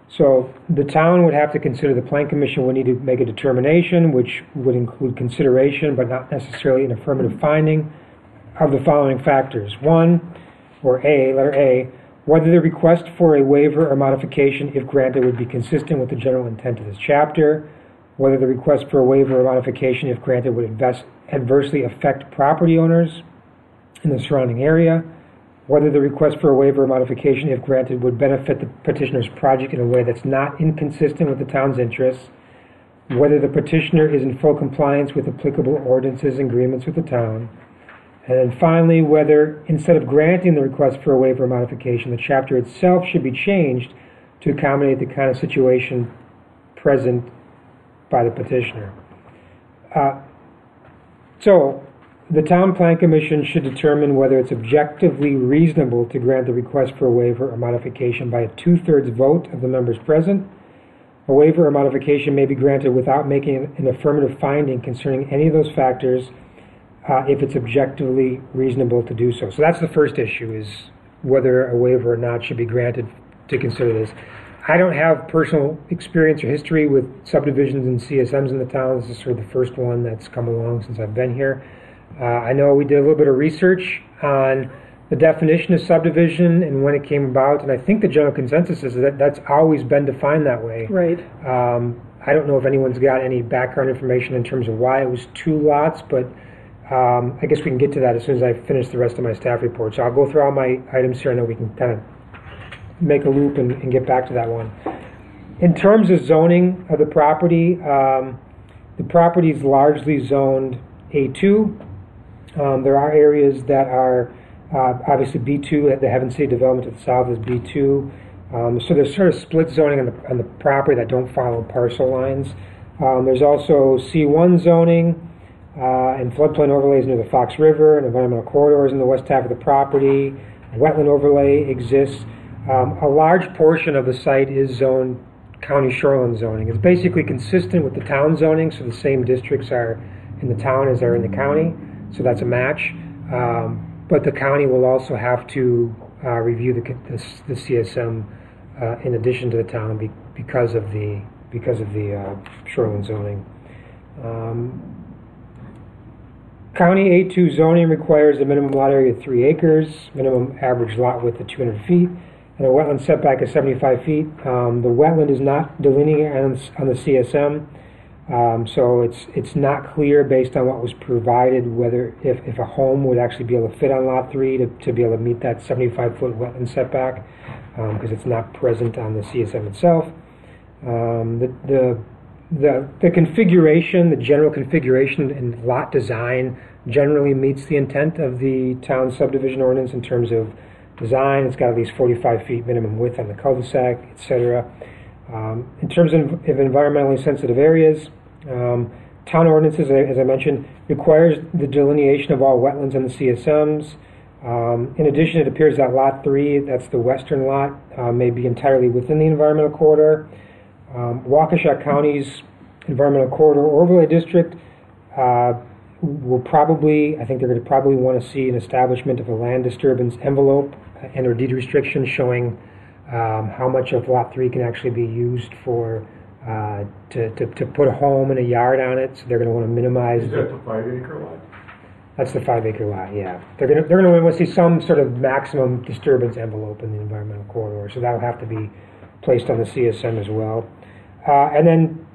So the town would have to consider, the Plan Commission would need to make a determination, which would include consideration, but not necessarily an affirmative finding, of the following factors. One, or A, letter A, whether the request for a waiver or modification, if granted, would be consistent with the general intent of this chapter. Whether the request for a waiver or modification, if granted, would adversely affect property owners in the surrounding area. Whether the request for a waiver or modification, if granted, would benefit the petitioner's project in a way that's not inconsistent with the town's interests. Whether the petitioner is in full compliance with applicable ordinances and agreements with the town. And then finally, whether instead of granting the request for a waiver or modification, the chapter itself should be changed to accommodate the kind of situation present by the petitioner. So, the Town Plan Commission should determine whether it's objectively reasonable to grant the request for a waiver or modification by a 2/3 vote of the members present. A waiver or modification may be granted without making an affirmative finding concerning any of those factors if it's objectively reasonable to do so. So that's the first issue, is whether a waiver or not should be granted to consider this. I don't have personal experience or history with subdivisions and CSMs in the town. This is sort of the first one that's come along since I've been here. I know we did a little bit of research on the definition of subdivision and when it came about, and I think the general consensus is that that's always been defined that way. Right. I don't know if anyone's got any background information in terms of why it was 2 lots, but I guess we can get to that as soon as I finish the rest of my staff report. So I'll go through all my items here and then we can kind of make a loop and get back to that one. In terms of zoning of the property is largely zoned A2. There are areas that are obviously B2, the Heaven City development to the south is B2. So there's sort of split zoning on the property that don't follow parcel lines. There's also C1 zoning and floodplain overlays near the Fox River, and environmental corridors in the west half of the property. A wetland overlay exists. A large portion of the site is zoned county shoreline zoning. It's basically consistent with the town zoning, so the same districts are in the town as are in the county. So that's a match, but the county will also have to review the CSM in addition to the town because of the shoreline zoning. County A2 zoning requires a minimum lot area of 3 acres, minimum average lot width of 200 feet, and a wetland setback of 75 feet. The wetland is not delineated on the CSM. So it's not clear based on what was provided whether if a home would actually be able to fit on lot 3 to be able to meet that 75-foot wetland setback, because it's not present on the CSM itself. The configuration, the general configuration and lot design generally meets the intent of the town subdivision ordinance in terms of design. It's got at least 45 feet minimum width on the cul-de-sac, etc. In terms of environmentally sensitive areas, town ordinances, as I mentioned, requires the delineation of all wetlands in the CSMs. In addition, it appears that Lot 3, that's the western lot, may be entirely within the environmental corridor. Waukesha County's environmental corridor overlay district will probably, I think they're going to probably want to see an establishment of a land disturbance envelope and or deed restriction showing how much of Lot 3 can actually be used for to put a home and a yard on it. So they're going to want to minimize. Is that the 5-acre lot? That's the 5-acre lot. Yeah, they're going to want to see some sort of maximum disturbance envelope in the environmental corridor. So that will have to be placed on the CSM as well. And then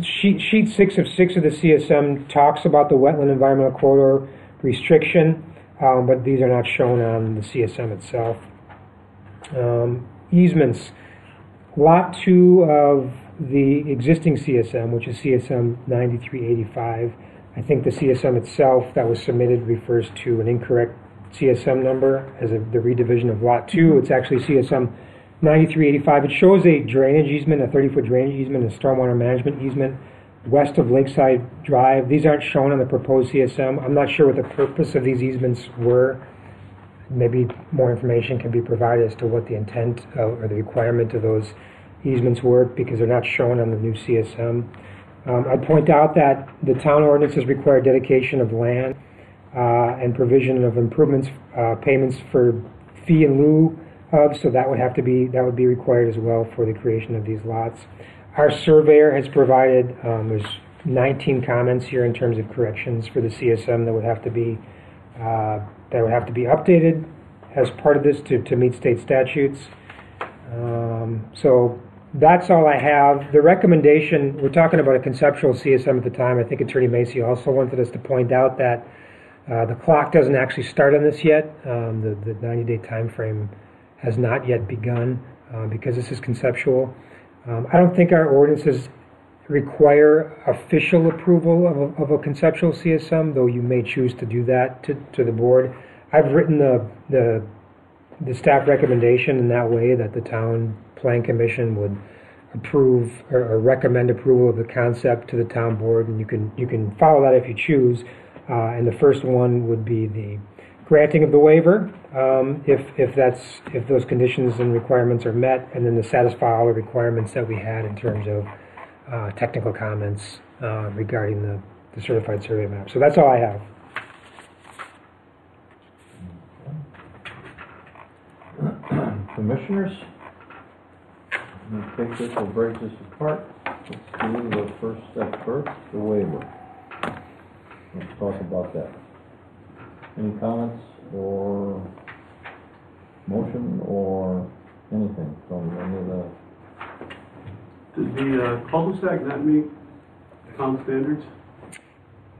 sheet 6 of 6 of the CSM talks about the wetland environmental corridor restriction, but these are not shown on the CSM itself. Easements. Lot 2 of the existing CSM, which is CSM 9385, I think the CSM itself that was submitted refers to an incorrect CSM number as the redivision of Lot 2. It's actually CSM 9385. It shows a drainage easement, a 30-foot drainage easement, a stormwater management easement west of Lakeside Drive. These aren't shown on the proposed CSM. I'm not sure what the purpose of these easements were. Maybe more information can be provided as to what the intent or the requirement of those easements were, because they're not shown on the new CSM. I'd point out that the town ordinances require dedication of land and provision of improvements, payments for fee in lieu of, so that would be required as well for the creation of these lots. Our surveyor has provided, there's 19 comments here in terms of corrections for the CSM that would have to be updated as part of this to meet state statutes. So that's all I have. The recommendation, we're talking about a conceptual CSM at the time. I think Attorney Macy also wanted us to point out that the clock doesn't actually start on this yet. The 90-day time frame has not yet begun because this is conceptual. I don't think our ordinances require official approval of a conceptual CSM, though you may choose to do that to the board. I've written the staff recommendation in that way, that the town plan commission would approve or recommend approval of the concept to the town board, and you can follow that if you choose. And the first one would be the granting of the waiver, if those conditions and requirements are met, and then to satisfy all the requirements that we had in terms of technical comments regarding the certified survey map. So that's all I have. Commissioners, we'll take this, we'll break this apart. Let's do the first step first, the waiver. Let's talk about that. Any comments or motion or anything from any of the... Does the cul-de-sac not meet town standards?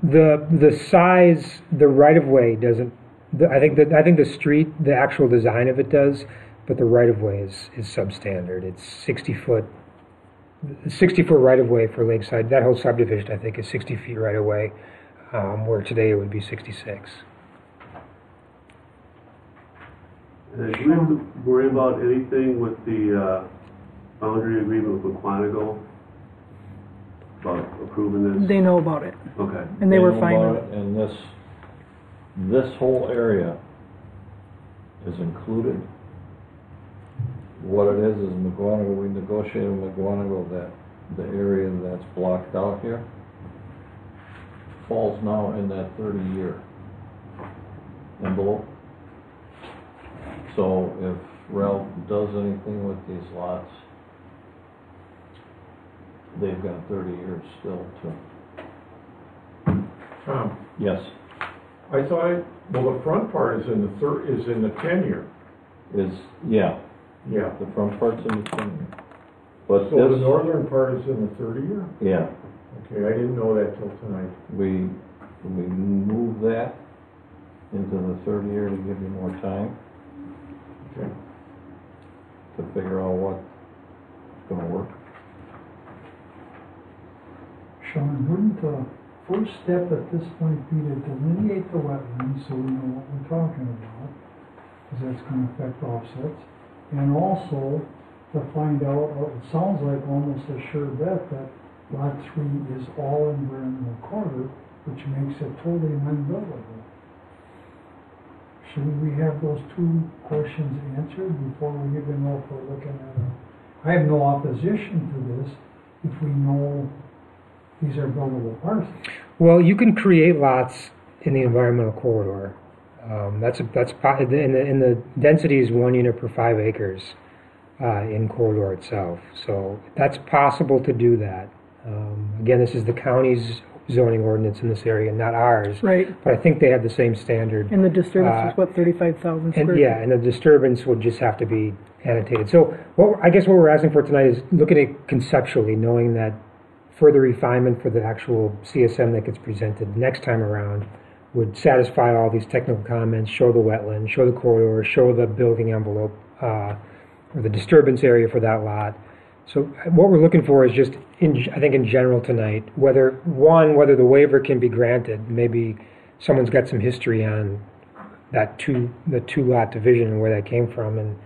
The size, the right-of-way doesn't. I think the street, the actual design of it does, but the right-of-way is substandard. It's 60-foot right-of-way for Lakeside. That whole subdivision, I think, is 60 feet right-of-way, where today it would be 66. Do we have to worry about anything with the boundary agreement with Quantico about approving this? They know about it, Okay. and they were fine with it. And this whole area is included. What it is McGuanago, we negotiated with McGuanago that the area that's blocked out here falls now in that 30-year envelope. So if Ralph does anything with these lots, they've got 30 years still to. Tom, Yes. I thought, well, the front part is in the 10-year. Yeah. Yeah. The front part's in the 10-year. But So the this, northern part is in the 30-year? yeah, Okay, I didn't know that till tonight. we move that into the 30-year to give you more time Okay. to figure out what's gonna work. Sean, wouldn't the first step at this point be to delineate the wetlands so we know what we're talking about? Because that's going to affect offsets. And also to find out, it sounds like almost a sure bet that Lot 3 is all in Vernon Quarter, which makes it totally unbuildable. Should we have those two questions answered before we even know if we're looking at it? I have no opposition to this if we know these are buildable parcels. Well, you can create lots in the environmental corridor. In the density is 1 unit per 5 acres in corridor itself. So that's possible to do that. Again, this is the county's zoning ordinance in this area, not ours. Right. But I think they have the same standard. And the disturbance was 35,000 square feet? Yeah, and the disturbance would just have to be annotated. So I guess what we're asking for tonight is looking at it conceptually, knowing that further refinement for the actual CSM that gets presented next time around would satisfy all these technical comments, show the wetland, show the corridor, show the building envelope, or the disturbance area for that lot. So what we're looking for is just, I think in general tonight, whether the waiver can be granted. Maybe someone's got some history on the two lot division and where that came from. And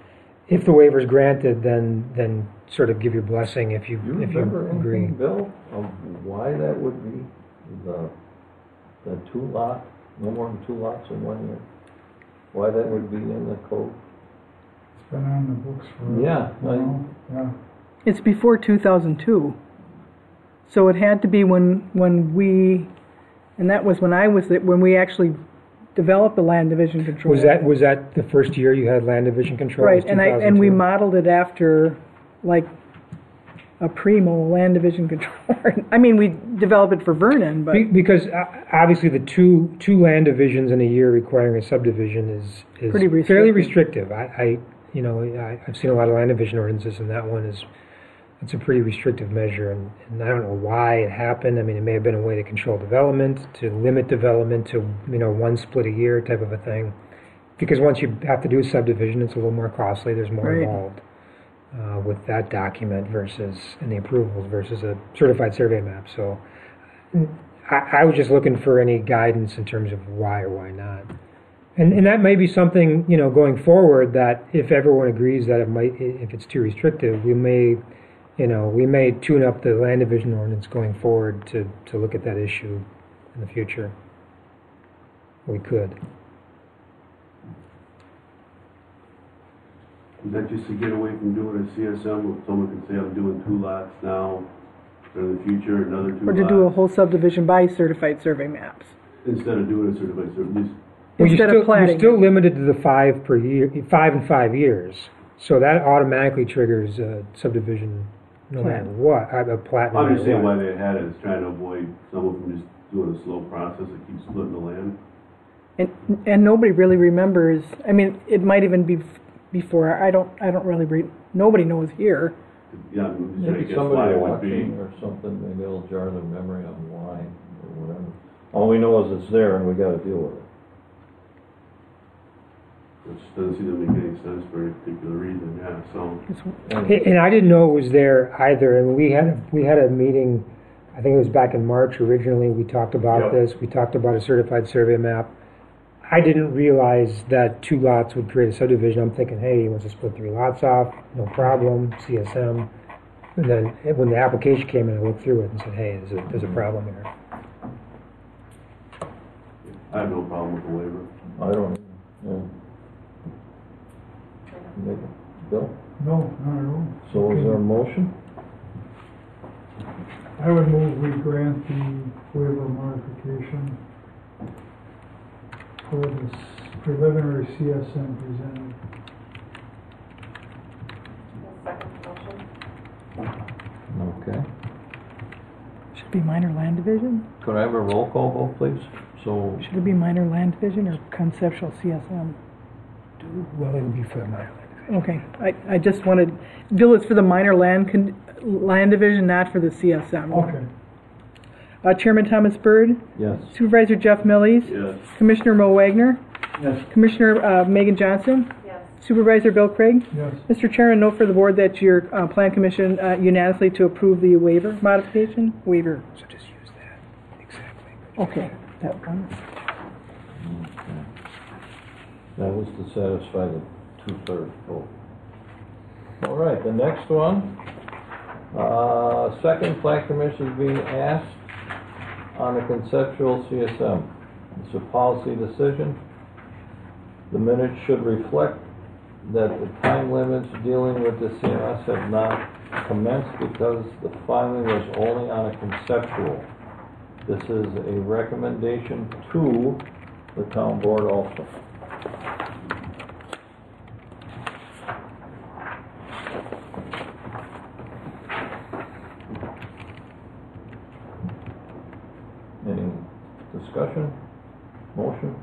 if the waiver is granted, then sort of give your blessing if you Do you remember agree. anything, Bill, of why that would be, the 2 lot, no more than 2 lots in 1 year? Why that would be in the code? It's been on the books for. Yeah, Yeah. It's before 2002. So it had to be when we, and that was when I was, when we actually developed the land division control. Was that the first year you had land division control? Right, Was and we 2002? modeled it after, like, a primo land division control. I mean, we developed it for Vernon, but Because obviously the two land divisions in a year requiring a subdivision is Pretty fairly restrictive. restrictive. I've seen a lot of land division ordinances, and that one it's a pretty restrictive measure, and I don't know why it happened. I mean, it may have been a way to control development, to limit development to, one split a year type of a thing. Because once you have to do a subdivision, it's a little more costly, there's more Right. involved with that document and the approvals versus a certified survey map. So I was just looking for any guidance in terms of why or why not. And that may be something, going forward, that if everyone agrees that if it's too restrictive, we may tune up the land division ordinance going forward to look at that issue in the future. We could. Is that just to get away from doing a CSM, where someone can say, I'm doing 2 lots now, or in the future, another 2 or lots? to do a whole subdivision by certified survey maps. Instead of doing a certified survey, Instead of platting. You're still limited to the 5 per year, 5 and 5 years. So that automatically triggers a subdivision no Plat. matter what, a plat no I matter understand why what. they had it, is trying to avoid someone from just doing a slow process that keeps splitting the land. And nobody really remembers. I mean, it might even be before. I don't really nobody knows here. Yeah, I'm just trying to Maybe guess why somebody it would be. watching or something, maybe it'll jar their memory on why or whatever. All we know is it's there and we gotta deal with it. Which doesn't seem to make any sense for any particular reason, yeah, so. And I didn't know it was there either. And we had a meeting, I think it was back in March originally. We talked about Yep. this. We talked about a certified survey map. I didn't realize that 2 lots would create a subdivision. I'm thinking, hey, he wants to split 3 lots off, no problem, CSM. And then when the application came in, I looked through it and said, hey, there's a problem here. I have no problem with the waiver. I don't, yeah. Bill, No, not at all. so is there a motion? I would move we grant the waiver modification for this preliminary CSM presented. Second motion. Okay. Should it be minor land division? Could I have a roll call vote, please? So, Should it be minor land division or conceptual CSM? Well, it would be for the minor land. Okay, I just wanted, Bill, it's for the minor land division, not for the CSM. Okay. Chairman Thomas Byrd, yes. Supervisor Jeff Millies, Yes. Commissioner Mo Wagner, Yes. Commissioner Megan Johnson, Yes. Supervisor Bill Craig. Yes. Mr. Chairman, note for the board that your Plan Commission unanimously to approve the waiver modification. Waiver. So just use that exact language. Okay, that one. That was to satisfy the 2/3 vote. All right, the next one. Second, Plan Commission is being asked on a conceptual CSM. It's a policy decision. The minutes should reflect that the time limits dealing with the CMS have not commenced because the filing was only on a conceptual. This is a recommendation to the town board also. Any discussion? Motion?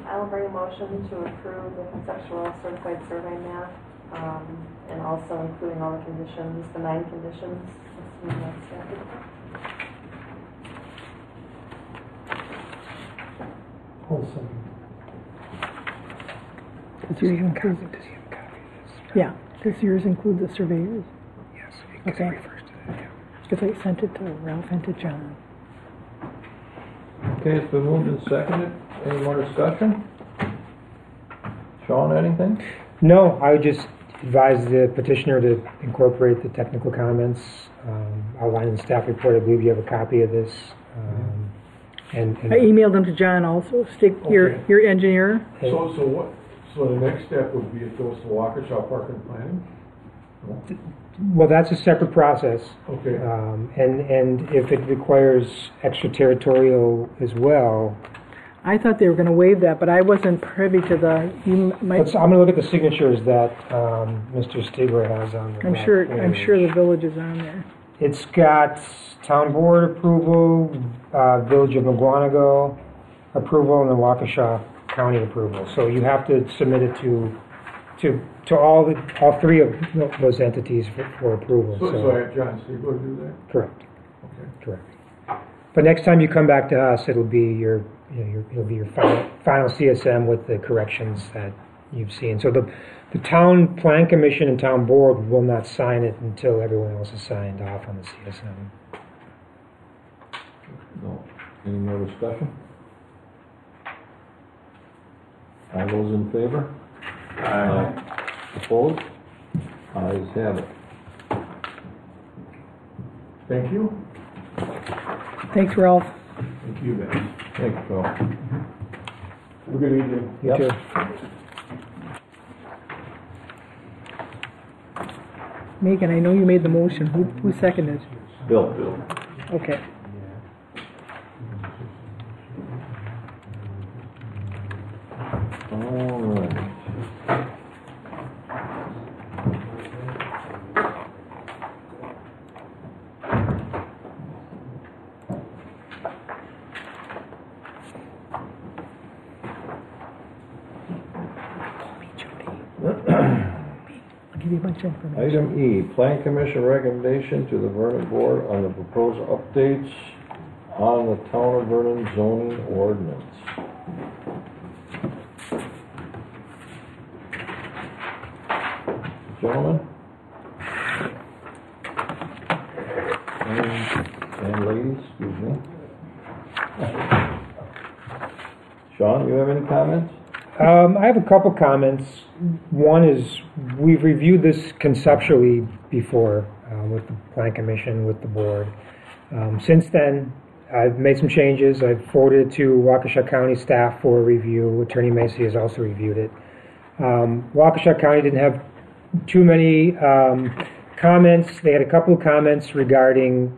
I'll bring a motion to approve the conceptual certified survey map, and also including all the conditions, the 9 conditions. Assuming that's standard. I'll second. Does yours include, Does he have a copy of this? yeah, does yours include the surveyors? Yes, because Okay. it refers to that, yeah. Because I sent it to Ralph and to John. Okay, it's been moved and seconded. Any more discussion? Sean, anything? No, I would just advise the petitioner to incorporate the technical comments outlined in the staff report. I believe you have a copy of this. And I emailed them to John also, your engineer. So the next step would be it goes to Waukesha Park and Planning? No? well, that's a separate process. Okay. And if it requires extraterritorial as well, I thought they were going to waive that, but I wasn't privy to the. I'm going to look at the signatures that Mr. Stigler has on the I'm back sure page. the village is on there. It's got town board approval, Village of McGuanago approval, and the Waukesha County approval. So you have to submit it to all three of those entities for approval. So I have John Stigler do that? Correct. Okay. Correct. But next time you come back to us, it'll be your final CSM with the corrections that you've seen. So the town plan commission and town board will not sign it until everyone else has signed off on the CSM. No. Any more discussion? All those in favor? Aye. Opposed? Ayes have it. Thank you. Thanks, Ralph. Thank you, guys. Thanks, Phil. Have a good evening. You too. Megan, I know you made the motion. Who seconded? Bill. Okay. All right. I'll give you a bunch of information. Item E, Plan Commission recommendation to the Vernon Board on the proposed updates on the Town of Vernon zoning ordinance. Gentlemen? And ladies, excuse me. Sean, you have any comments? I have a couple comments. One is we've reviewed this conceptually before with the Plan Commission, with the board. Since then, I've made some changes. I've forwarded it to Waukesha County staff for review. Attorney Macy has also reviewed it. Waukesha County didn't have too many comments. They had a couple of comments regarding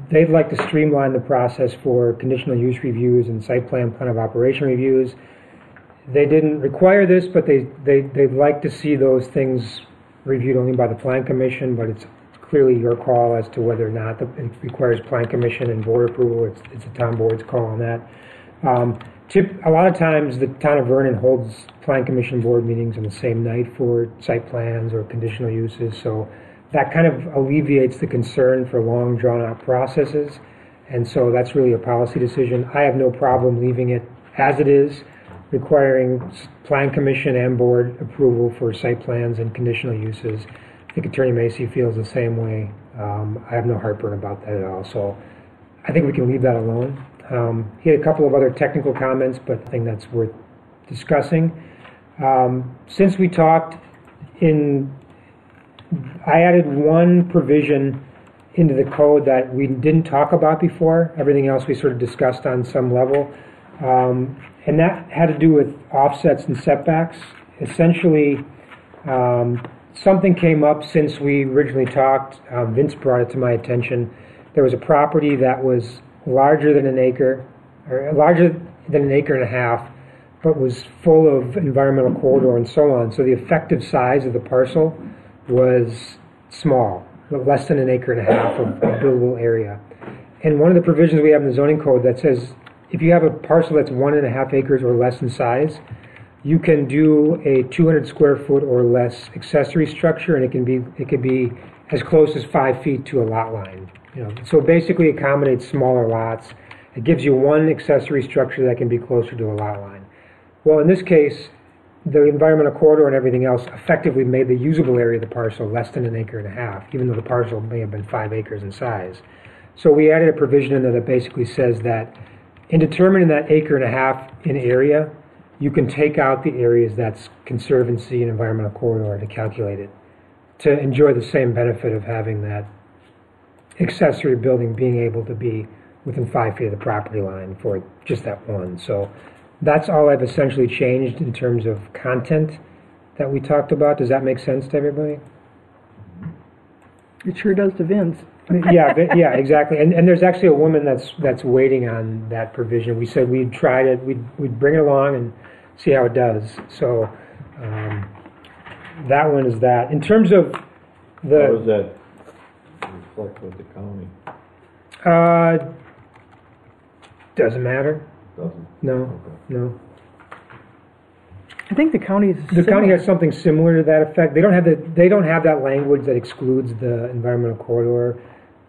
they'd like to streamline the process for conditional use reviews and site plan of operation reviews. They didn't require this, but they'd like to see those things reviewed only by the Plan Commission, but it's clearly your call as to whether or not it requires Plan Commission and board approval. It's a town board's call on that. A lot of times the town of Vernon holds Plan Commission board meetings on the same night for site plans or conditional uses, so that kind of alleviates the concern for long drawn-out processes, and so that's really a policy decision. I have no problem leaving it as it is, requiring Plan Commission and board approval for site plans and conditional uses. I think Attorney Macy feels the same way. I have no heartburn about that at all, so I think we can leave that alone. He had a couple of other technical comments, but I think that's worth discussing. Since we talked, I added one provision into the code that we didn't talk about before. Everything else we sort of discussed on some level. And that had to do with offsets and setbacks. Essentially, something came up since we originally talked. Vince brought it to my attention. There was a property that was larger than an acre, or larger than an acre and a half, but was full of environmental corridor and so on. So the effective size of the parcel was small, less than an acre and a half of buildable area. And one of the provisions we have in the zoning code that says if you have a parcel that's 1.5 acres or less in size, you can do a 200 square foot or less accessory structure, and it could be as close as 5 feet to a lot line. So basically accommodates smaller lots. It gives you one accessory structure that can be closer to a lot line. Well, in this case, the environmental corridor and everything else effectively made the usable area of the parcel less than an acre and a half, even though the parcel may have been 5 acres in size. So we added a provision in there that basically says that in determining that acre and a half in area, you can take out the areas that's conservancy and environmental corridor to calculate it, to enjoy the same benefit of having that accessory building being able to be within 5 feet of the property line for just that one. So that's all I've essentially changed in terms of content that we talked about. Does that make sense to everybody? It sure does to Vince. Yeah, exactly. And there's actually a woman that's waiting on that provision. We said we'd try it, we'd bring it along and see how it does. So that one is that. In terms of How does that reflect with the county? Doesn't matter. Doesn't? No, Okay. no. I think the county is The county similar. has something similar to that effect. They don't have that language that excludes the environmental corridor,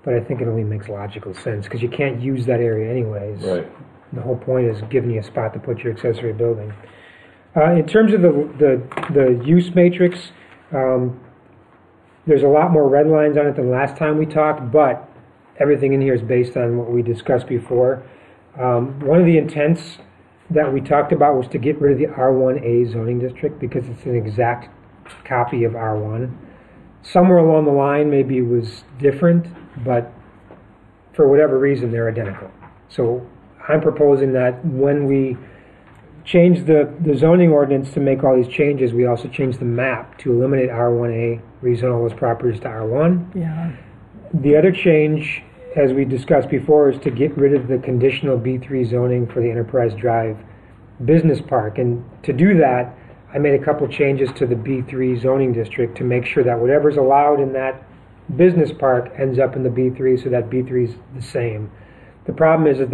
but I think it only makes logical sense because you can't use that area anyways. Right. The whole point is giving you a spot to put your accessory building. In terms of the use matrix, there's a lot more red lines on it than last time we talked, but everything in here is based on what we discussed before. One of the intents that we talked about was to get rid of the R1A zoning district because it's an exact copy of R1. Somewhere along the line, maybe it was different, but for whatever reason, they're identical. So I'm proposing that when we change the zoning ordinance to make all these changes, we also change the map to eliminate R1A, rezone all those properties to R1. Yeah. The other change, as we discussed before, is to get rid of the conditional B3 zoning for the Enterprise Drive Business Park. And to do that, I made a couple changes to the B3 zoning district to make sure that whatever's allowed in that business park ends up in the B3 so that B3 is the same. The problem is that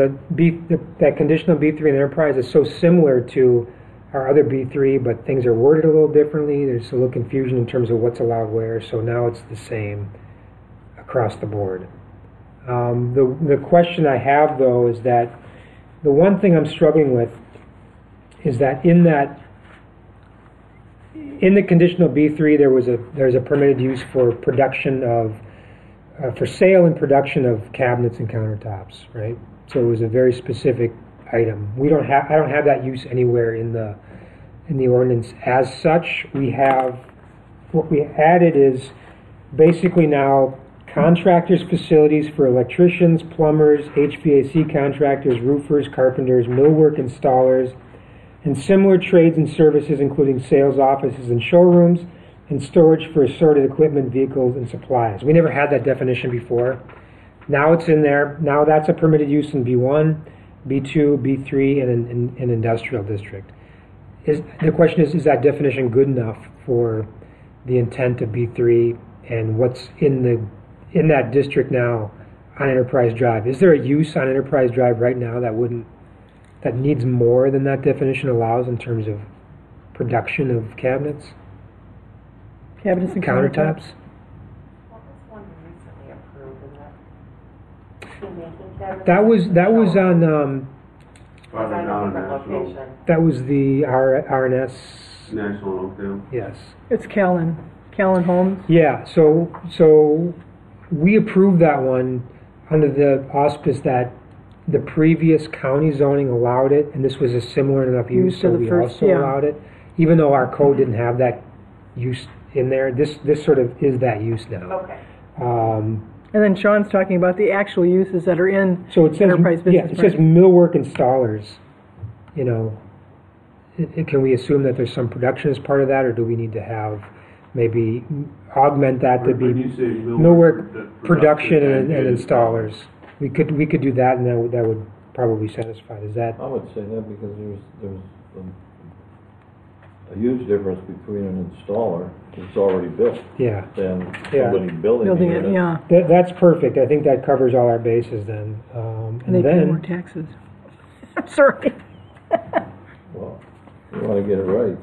that conditional B3 in Enterprise is so similar to our other B3, but things are worded a little differently. There's a little confusion in terms of what's allowed where, so now it's the same across the board. The question I have, though, is that the one thing I'm struggling with is that in the conditional B3 there's a permitted use for production of for sale and production of cabinets and countertops, right? So it was a very specific item. I don't have that use anywhere in the ordinance as such. What we added is basically now contractors' facilities for electricians, plumbers, HVAC contractors, roofers, carpenters, millwork installers, and similar trades and services, including sales offices and showrooms, and storage for assorted equipment, vehicles, and supplies. We never had that definition before. Now it's in there. Now that's a permitted use in B1, B2, B3, and an industrial district. The question is that definition good enough for the intent of B3 and what's in that district now on Enterprise Drive? Is there a use on Enterprise Drive right now that needs more than that definition allows in terms of production of cabinets? Cabinets and countertops. What was one recently approved in that? Making cabinets? That was on Farther On a down different National, location. that was the RNS. National Oakdale. Yes. It's Callan Homes. Yeah. So we approved that one under the auspice that the previous county zoning allowed it, and this was a similar enough use, Use so to the we first, also yeah. allowed it, even though our code didn't have that use in there. This sort of is that use now. Okay. And then Sean's talking about the actual uses that are in So it says, Enterprise yeah, Business it says Park. millwork installers. You know, can we assume that there's some production as part of that, or do we need to have maybe augment that to be When you say millwork production and dedicated installers? We could do that, and that would probably satisfy. Is that? I would say that because there's a huge difference between an installer that's already built Yeah. than Yeah. somebody building the Building it, unit. yeah. That's perfect. I think that covers all our bases then. And they pay more taxes. Sorry. Well, you want to get it right.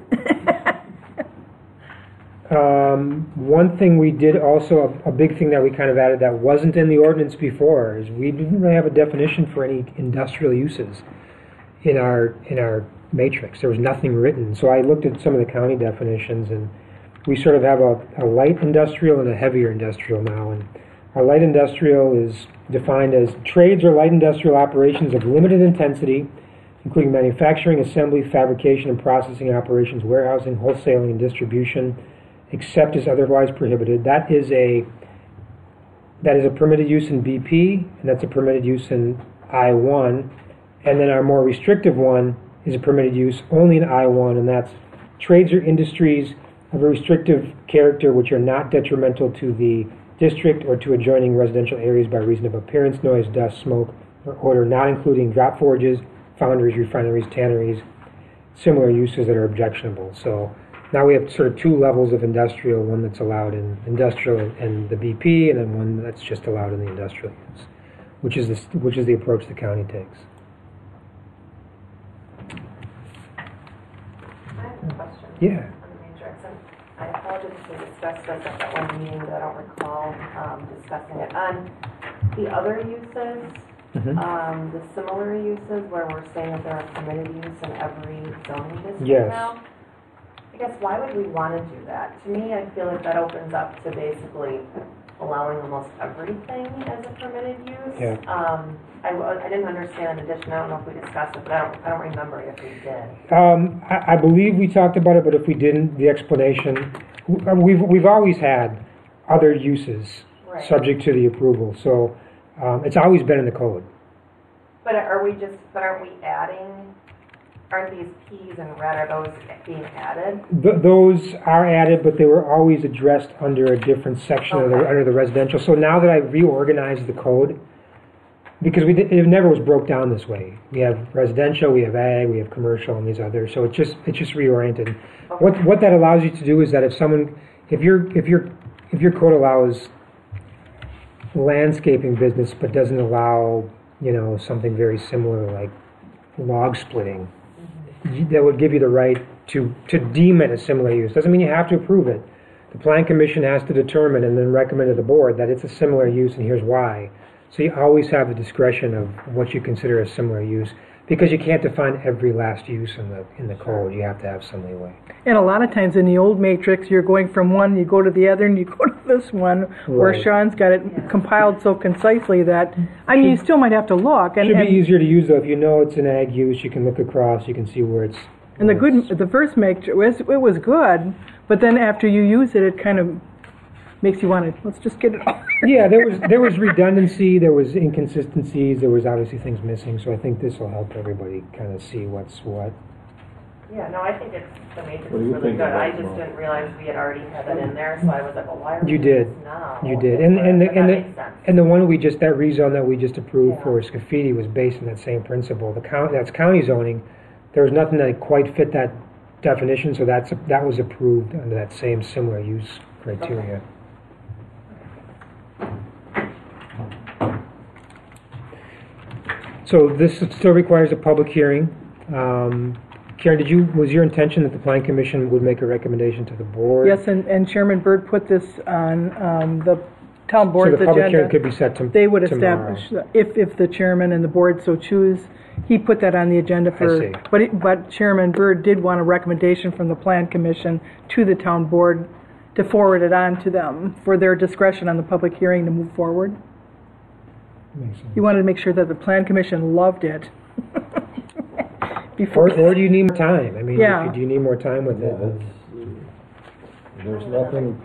One thing we did also, a big thing that we kind of added that wasn't in the ordinance before, is we didn't really have a definition for any industrial uses in our matrix. There was nothing written. So I looked at some of the county definitions, and we sort of have a light industrial and a heavier industrial now. And our light industrial is defined as trades or light industrial operations of limited intensity including manufacturing, assembly, fabrication, and processing operations, warehousing, wholesaling, and distribution, except as otherwise prohibited. That is a permitted use in BP, and that's a permitted use in I-1. And then our more restrictive one is a permitted use only in I-1, and that's trades or industries of a restrictive character which are not detrimental to the district or to adjoining residential areas by reason of appearance, noise, dust, smoke, or odor, not including drop forges, foundries, refineries, tanneries, similar uses that are objectionable. So now we have sort of two levels of industrial, one that's allowed in industrial and the BP, and then one that's just allowed in the industrial use, which is the approach the county takes. I have a question. Yeah. On the matrix, and I apologize if we discussed this at that one meeting, but I don't recall discussing it. On the other uses, the similar uses where we're saying that there are permitted use in every zoning district Yes. now, I guess why would we want to do that? To me, I feel like that opens up to basically allowing almost everything as a permitted use. Yeah. I didn't understand in addition, I don't know if we discussed it, but I don't remember if we did. I believe we talked about it, but if we didn't, the explanation, we've always had other uses Right. subject to the approval, so it's always been in the code. But aren't we adding, aren't these Ps in red, are those being added? Those are added, but they were always addressed under a different section under the residential. So now that I've reorganized the code, because it never was broke down this way. We have residential, we have ag, we have commercial, and these others. So it's just reoriented. Okay. What that allows you to do is that if your code allows landscaping business but doesn't allow something very similar like log splitting, that would give you the right to deem it a similar use. Doesn't mean you have to approve it. The Plan Commission has to determine and then recommend to the board that it's a similar use and here's why. So you always have the discretion of what you consider a similar use, because you can't define every last use in the code. You have to have some leeway. And a lot of times in the old matrix, you're going from one, you go to the other, and you go to this one, where Right. Sean's got it compiled so concisely that, I mean, you still might have to look. It should be easier to use though. If you know it's an ag use, you can look across, you can see where it's. And the first matrix, it was good, but then after you use it, it kind of makes you want to, let's just get it all. Yeah, there was redundancy, there was inconsistencies, there was obviously things missing. So I think this will help everybody kind of see what's what. Yeah, no, I think the matrix What do is you really think good. about I it, just Mo? didn't realize we had already had it in there, so I was like, well, why are we You doing did. this now? You did, But that makes sense. and the one that rezone that we just approved Yeah. for Scafidi was based on that same principle. That's county zoning. There was nothing that quite fit that definition, so that was approved under that same similar use criteria. So this still requires a public hearing. Karen, was your intention that the Plan Commission would make a recommendation to the board? Yes, and Chairman Byrd put this on the town board's So the public hearing agenda. could be set They would tomorrow. establish, if the chairman and the board so choose, he put that on the agenda for, see. but Chairman Byrd did want a recommendation from the Plan Commission to the town board to forward it on to them for their discretion on the public hearing to move forward. Makes sense. He wanted to make sure that the Plan Commission loved it. Before, Or do you need more time? I mean, Yeah. do you need more time with it? There's nothing,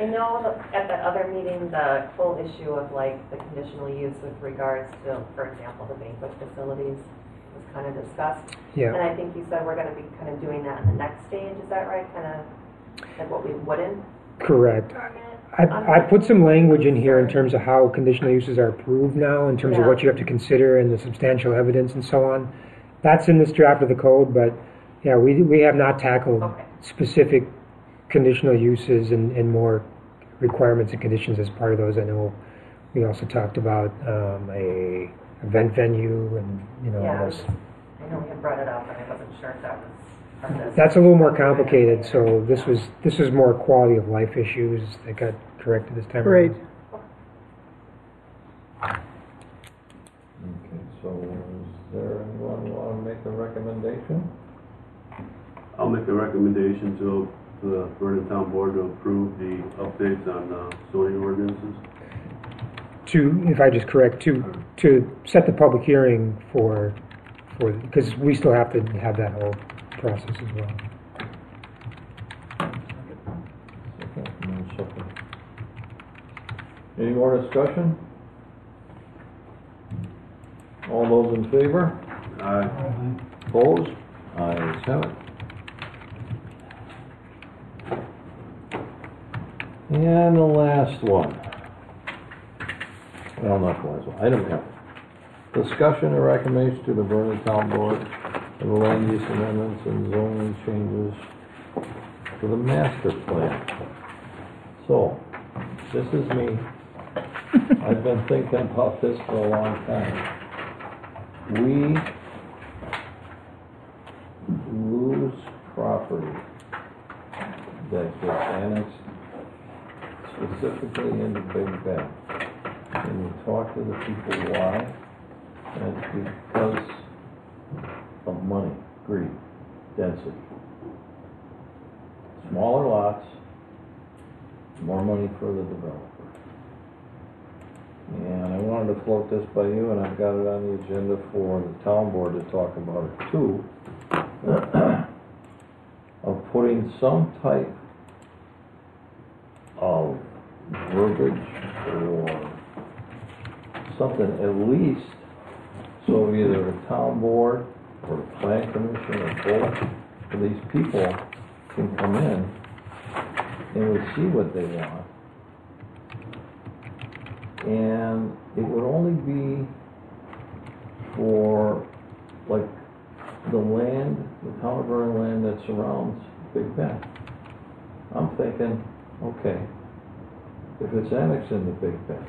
I know that at the other meeting, the whole issue of like the conditional use with regards to, for example, the banquet facilities was kind of discussed. Yeah. And I think you said we're going to be kind of doing that in the next stage, is that right? Kind of like what we wouldn't Correct. permit? I put some language in here in terms of how conditional uses are approved now, in terms of Yeah. what you have to consider and the substantial evidence and so on. That's in this draft of the code, but yeah, we have not tackled Okay. specific conditional uses and more requirements and conditions as part of those. I know we also talked about a event venue and Yeah, all those. I know we had brought it up, and I wasn't sure if that was part of this. That's a little more complicated. So this was more quality of life issues that got corrected this time Right. around. okay, so is there anyone who want to make a recommendation? I'll make a recommendation to the Vernon Town Board to approve the updates on zoning ordinances. if I just correct, to set the public hearing because we still have to have that whole process as well. Any more discussion? All those in favor? Aye. Opposed? Ayes have it. And the last one. Well, not the last one. Item F. Discussion and recommendation to the Vernon Town Board of the land use amendments and zoning changes for the master plan. So, this is me. I've been thinking about this for a long time. We lose property that gets annexed specifically into Big Bend. And you talk to the people why, and it's because of money, greed, density. Smaller lots, more money for the developer. And I wanted to float this by you, and I've got it on the agenda for the town board to talk about it too, of putting some type of verbiage or something at least, so either the town board or the plan commission or both of these people can come in and we see what they want. And it would only be for, like, the land, the town of Vernon land that surrounds Big Bend. I'm thinking, okay, if it's annexed into Big Bend,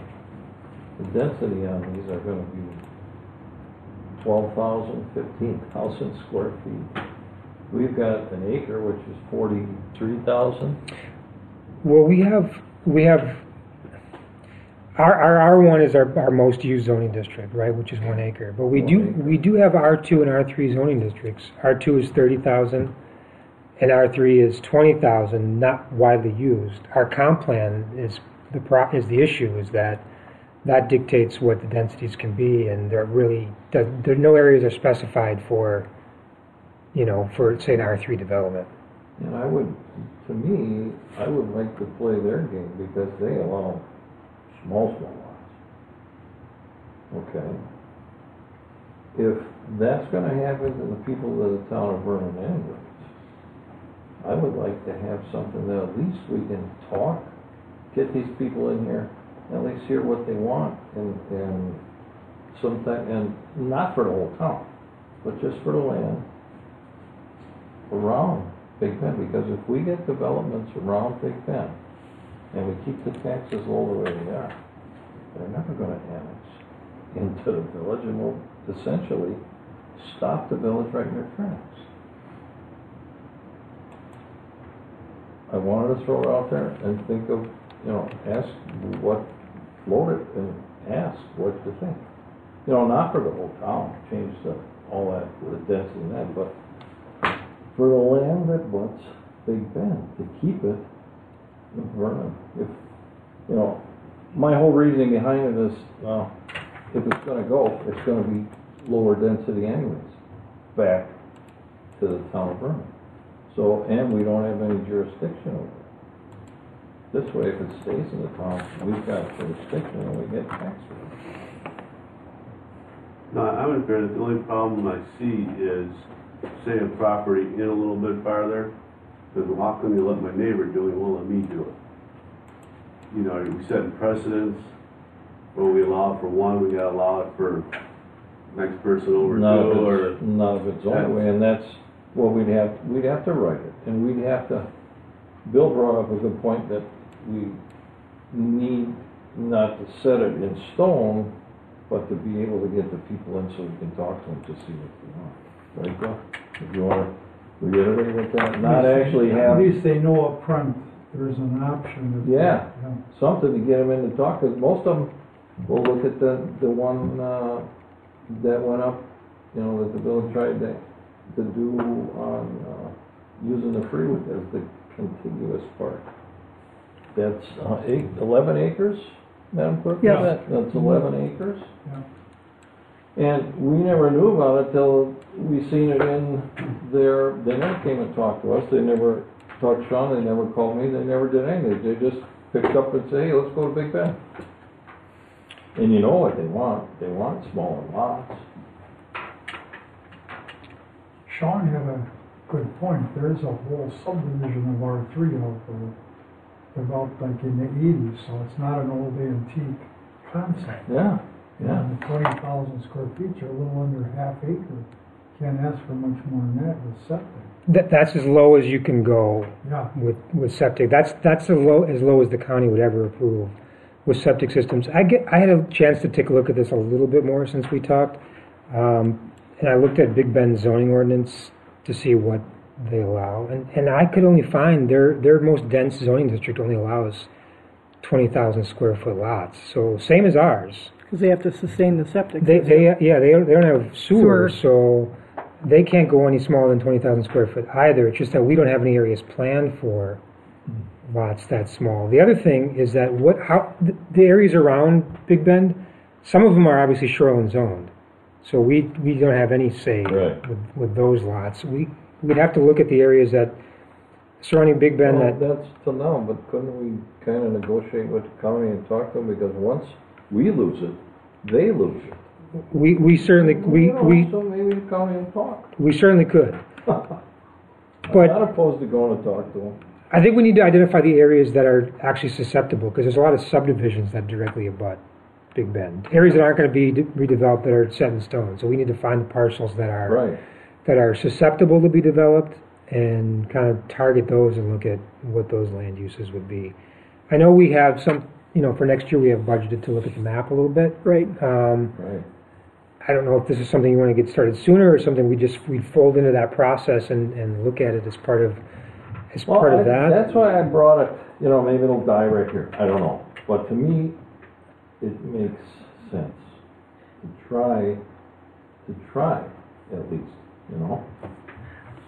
the density on these are gonna be 12,000, 15,000 square feet. We've got an acre, which is 43,000. Well, we have our R1 is our most used zoning district, right, which is 1 acre. But we do have R2 and R3 zoning districts. R2 is 30,000, and R3 is 20,000, not widely used. Our comp plan is the issue, is that dictates what the densities can be, and there no areas are specified for say an R3 development. And I would like to play their game because they allow small lots. Okay. If that's going to happen to the people of the town of Vernon anyways, I would like to have something that at least we can talk, get these people in here, at least hear what they want, and not for the whole town, but just for the land around Big Bend. Because if we get developments around Big Bend and we keep the taxes low the way they are, they're never going to annex into the village, and will essentially stop the village right in their tracks. I wanted to throw it out there and think of, ask what, float it and ask what you think. Not for the whole town, change all that, the density and that, but for the land that butts Big Bend, to keep it in Vernon. My whole reasoning behind it is, if it's going to go, it's going to be lower density anyways, back to the town of Vernon. So, and we don't have any jurisdiction over it. This way, if it stays in the town, we've got jurisdiction and we get tax relief. No, I'm in fairness, the only problem I see is, say a property in a little bit farther, because how come you let my neighbor do it, you won't let me do it? We set precedents, when we allow it for one, we gotta allow it for next person over two, or... None of it's only way, and that's what we'd have to write it, and we'd have to, Bill brought up a good point that we need not to set it in stone, but to be able to get the people in so we can talk to them to see what they want. Right, Bill? If you want to reiterate with that, not actually have... At least they know up front there's an option. Yeah, something to get them in to talk, because most of them will look at the one that went up, that the village tried to do on using the freeway as the contiguous part. That's 11 acres, Madam Clerk? Yes. That's 11 acres? Yeah. And we never knew about it till we seen it in their, they never came and talked to us, they never talked to Sean, they never called me, they never did anything, they just picked up and say, hey, let's go to Big Bend. And you know what they want smaller lots. Sean had a good point. There's a whole subdivision of R3 out there, developed like in the 80s, so it's not an old antique concept. Yeah, yeah. And 20,000 square feet, you're a little under half acre. Can't ask for much more than that with septic. That's as low as you can go Yeah. with septic. That's as low as the county would ever approve with septic systems. I had a chance to take a look at this a little bit more since we talked, and I looked at Big Bend's zoning ordinance to see what they allow, and I could only find their most dense zoning district only allows 20,000 square foot lots. So same as ours. Because they have to sustain the septic. They don't have Sewer. sewer, so they can't go any smaller than 20,000 square foot either. It's just that we don't have any areas planned for lots that small. The other thing is that the areas around Big Bend, some of them are obviously shoreline zoned, so we don't have any say Right. with those lots. We'd have to look at the areas that surrounding Big Bend Well, that. that's till now, but couldn't we kind of negotiate with the county and talk to them, because once we lose it, they lose it. We certainly So maybe the county will talk. we certainly could. I'm But- not opposed to going to talk to them. I think we need to identify the areas that are actually susceptible, because there's a lot of subdivisions that directly abut Big Bend. Areas that aren't going to be redeveloped that are set in stone. So we need to find the parcels that are Right. susceptible to be developed and kind of target those and look at what those land uses would be. I know we have some, for next year we have budgeted to look at the map a little bit. Right. Right. I don't know if this is something you want to get started sooner or something we'd fold into that process and look at it as part of that. That's why I brought it, maybe it'll die right here, I don't know. But to me, it makes sense to try at least,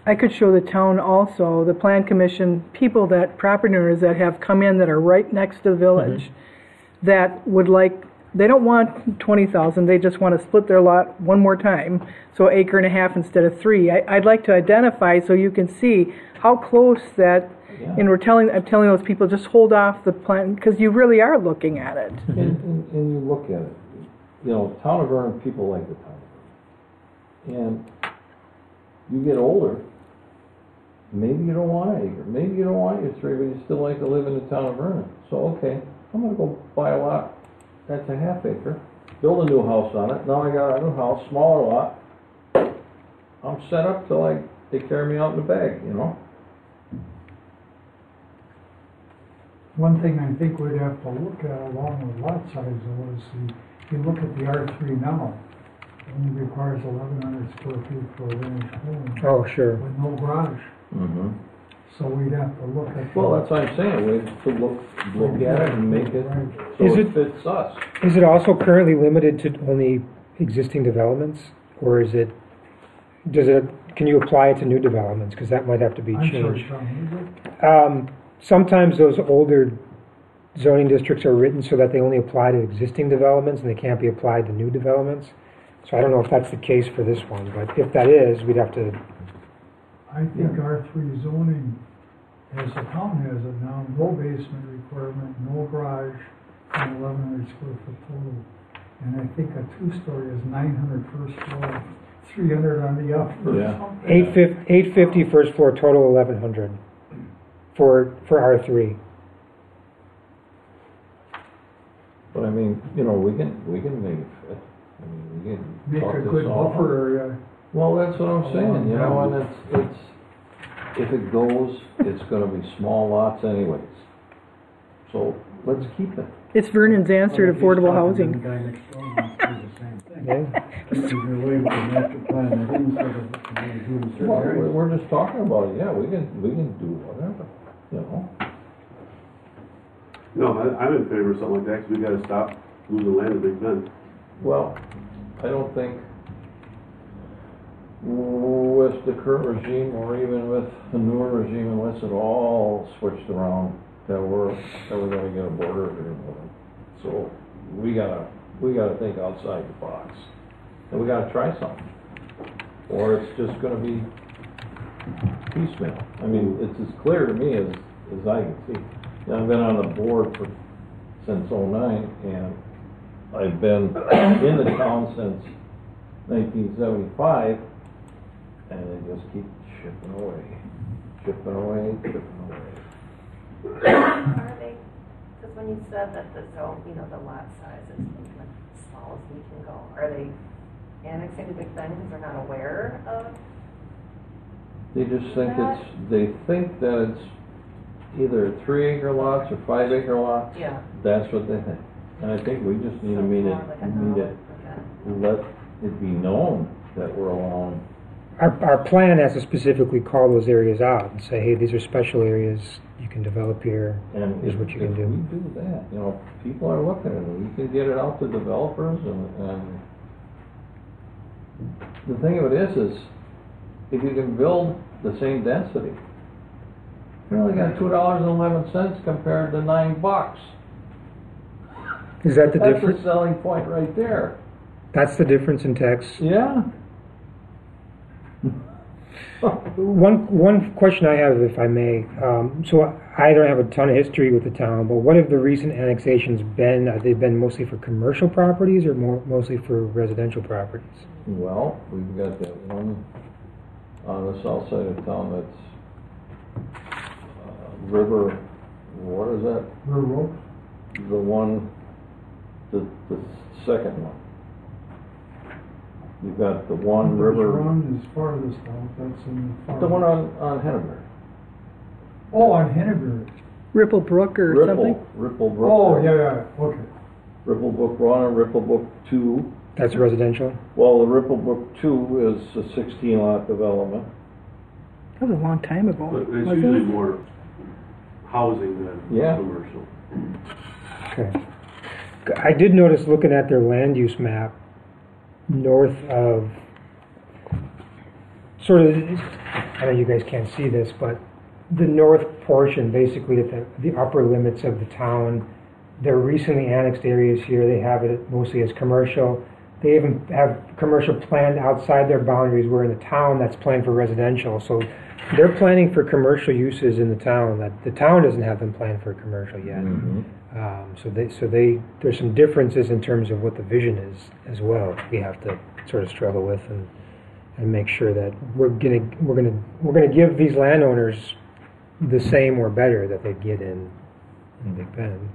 I could show the town also, the plan commission, property owners that have come in that are right next to the village, that would they don't want 20,000, they just want to split their lot one more time, so acre and a half instead of 3. I'd like to identify so you can see how close that, Yeah. I'm telling those people, just hold off the plan, because you really are looking at it. And you look at it, town of Vernon, people like the town of Vernon. And you get older, maybe you don't want an acre, maybe you don't want your 3, but you still like to live in the town of Vernon. So, okay, I'm gonna go buy a lot that's a half acre, build a new house on it, now I got a new house, smaller lot. I'm set up till they carry me out in the bag, One thing I think we'd have to look at along with lot size was if you look at the R3 now, it only requires 1,100 square feet for a ranch home Oh, sure. with no garage. Mm-hmm. So we'd have to look at. Well, that's what I'm saying, we have to look at it and make it so Is it it- fits us. Is it also currently limited to only existing developments, or can you apply it to new developments? Because that might have to be I'm sorry, changed. Sean, Sometimes those older zoning districts are written so that they only apply to existing developments and they can't be applied to new developments. So I don't know if that's the case for this one, but if that is, we'd have to. I think R3 zoning, as the town has it now, no basement requirement, no garage, and 1,100 square foot total. And I think a 2-story is 900 first floor, 300 on the upper. Yeah. 850 first floor, total 1,100 for R3. But I mean, we can make it fit. I mean, we can Make talk a this good all out. buffer area. Well, that's what I'm saying, and it's, if it goes, it's gonna be small lots anyways. So, let's keep it. It's Vernon's answer to affordable The housing. guy next door wants to do the same thing. Yeah. This is the way with the master plan, I didn't say that we do in certain Well, areas. we're just talking about it, yeah, we can do whatever, No, I'm in favor of something like that, because we gotta stop losing land at Big Bend. Well, I don't think with the current regime or even with the newer regime, unless it all switched around, that we're gonna get a border agreement with them. So we gotta think outside the box. And we gotta try something. Or it's just gonna be piecemeal. I mean, it's as clear to me as I can see. You know, I've been on the board since '09, and I've been in the town since 1975, and they just keep chipping away. Are they, because when you said that the zone, you know, the lot size is like as small as we can go, are they annexing to Big Bend because they're not aware of? They just think they think that it's either 3-acre lots or 5-acre lots. Yeah. That's what they think. And I think we just need to let it be known that we're alone. Our plan has to specifically call those areas out and say, hey, these are special areas, you can develop here, And here's what you can if do. we do that, you know, people are looking at it. We can get it out to developers, and the thing of it is if you can build the same density, you only got $2.11 compared to $9. Is that the That's difference? the selling point right there. That's the difference in tax? Yeah. One question I have, if I may, so I don't have a ton of history with the town, but what have the recent annexations been? Have they been mostly for commercial properties or mostly for residential properties? Well, we've got that one on the south side of town that's River, what is that? River Oaks? The one, the second one. You've got the one river. Run is farthest out, that's in the The one on Henneberg. Oh, on Henneberg. Ripple Brook or something? Ripple Brook. Oh, yeah, okay. Ripple Brook 1 and Ripple Brook 2. That's residential? Well, the Ripple Brook 2 is a 16-lot development. That was a long time ago. But it's wasn't usually it? more housing than Yeah. commercial. Okay. I did notice looking at their land use map, north of, sort of, I know you guys can't see this, but the north portion, basically at the upper limits of the town, their recently annexed areas here, they have it mostly as commercial. They even have commercial planned outside their boundaries, where in the town that's planned for residential. So they're planning for commercial uses in the town that the town doesn't have them planned for commercial yet. Mm-hmm. There's some differences in terms of what the vision is as well. We have to sort of struggle with and make sure that we're gonna give these landowners the same or better that they get in Big Bend.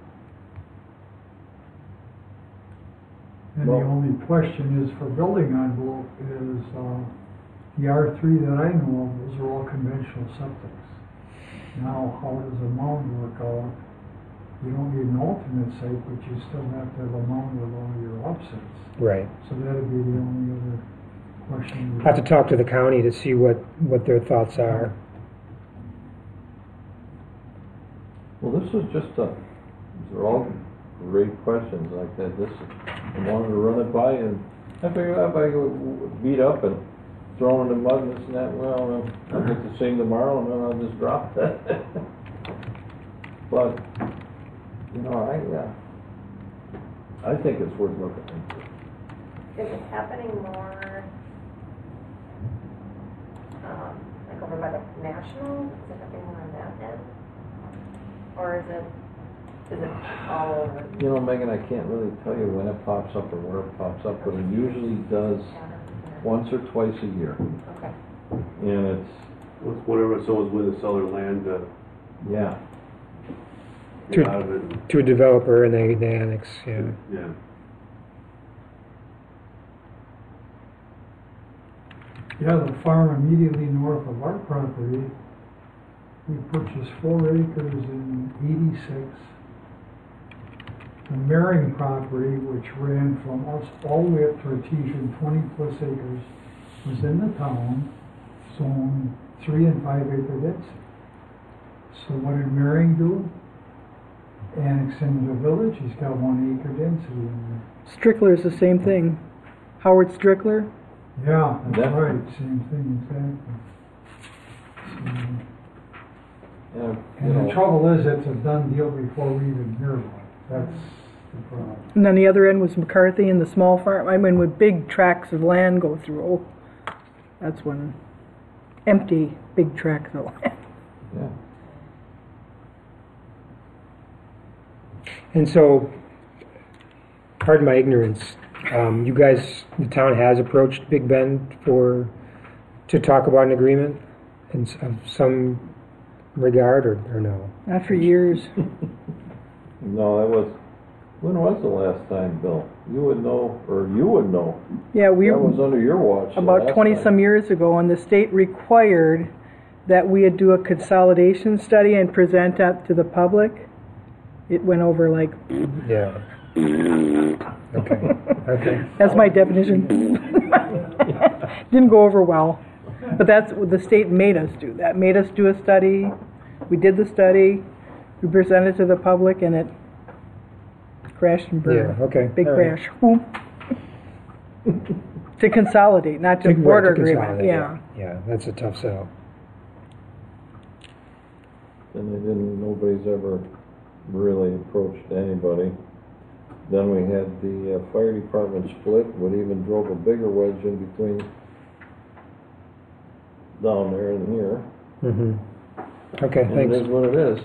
And the only question is for building envelope is, the R3 that I know of, those are all conventional septics. Now, how does a mound work out? You don't need an alternate site, but you still have to have a mound with all your upsets. Right. So that'd be the only other question. I have to talk to the county to see what their thoughts are. Well, this was just these are all great questions like that. I wanted to run it by, and I figured if I go beat up and throw in the mud and this and that, well, I'll get the same tomorrow and then I'll just drop that. But, you know, I think it's worth looking into. Is it happening more, like over by the national? Is it happening more on that end? Or is it all over? You know, Megan, I can't really tell you when it pops up or where it pops up, but it usually does once or twice a year. Okay. And it's, Whenever someone's willing to sell their land, yeah. get out of it. To a developer and they annex, yeah. Yeah. Yeah, the farm immediately north of our property, we purchased 4 acres in '86. The Merring property, which ran from us all the way up to Artesian, 20+ acres, was in the town, zone 3 and 5 acre density. So what did Merring do? Annex into the village, he's got 1 acre density in there. Strickler is the same thing. Howard Strickler. Yeah, that's Yeah. right, same thing, exactly. So, Yeah, you and know, the trouble is, it's a done deal before we even hear about it. That's the problem. And then the other end was McCarthy and the small farm. I mean, when big tracts of land go through, that's when empty big tracts of land. Yeah. And so, pardon my ignorance, you guys, the town has approached Big Bend to talk about an agreement of some regard, or no? Not for years. No, when was the last time, Bill? You would know. Yeah, we That was under your watch. the about last 20 time. some years ago, and the state required that we would do a consolidation study and present that to the public. It went over like, Yeah. Okay. that's my definition. Didn't go over well. But that's what the state made us do. That made us do a study. We did the study. We presented it to the public, and it crashed and burned. Yeah, okay. Big All right. crash. Boom. To consolidate, not to Big border to agreement. consolidate, Yeah. Yeah, that's a tough sell. And nobody's ever really approached anybody. Then we had the fire department split, what even drove a bigger wedge in between down there and here. Mm-hmm. Okay, And thanks. it is what it is.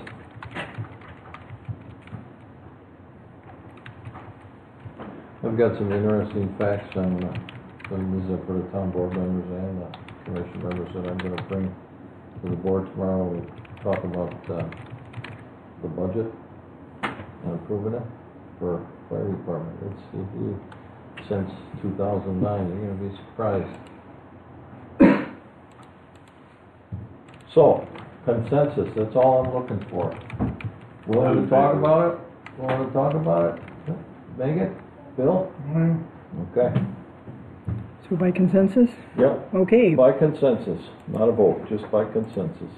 I've got some interesting facts on these are for the town board members and the commission members that I'm gonna bring to the board tomorrow. We talk about the budget and approving it for fire department. It's since 2009. You're gonna be surprised. So, consensus, that's all I'm looking for. Willing to talk about it? Megan? Bill? Okay. So by consensus? Yep. Okay. By consensus, not a vote, just by consensus.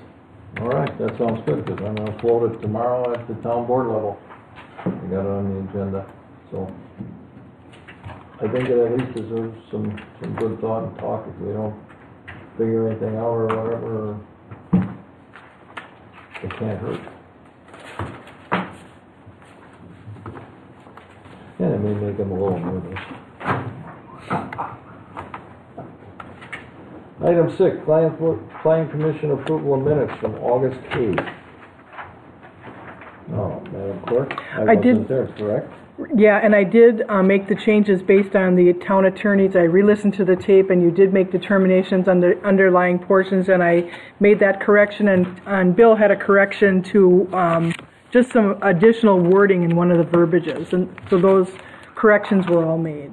All right, that sounds good, because I'm gonna float it tomorrow at the town board level. I got it on the agenda, so. I think it at least deserves some good thought and talk. If we don't figure anything out or whatever, it can't hurt. And it may make them a little nervous. Item 6, Plan Commission approval of minutes from August 8th. Oh, Madam Clerk, I did- wasn't there, correct? Yeah, and I did make the changes based on the town attorneys. I re-listened to the tape, and you did make determinations on the underlying portions, and I made that correction, and Bill had a correction to just some additional wording in one of the verbiages, and so those corrections were all made.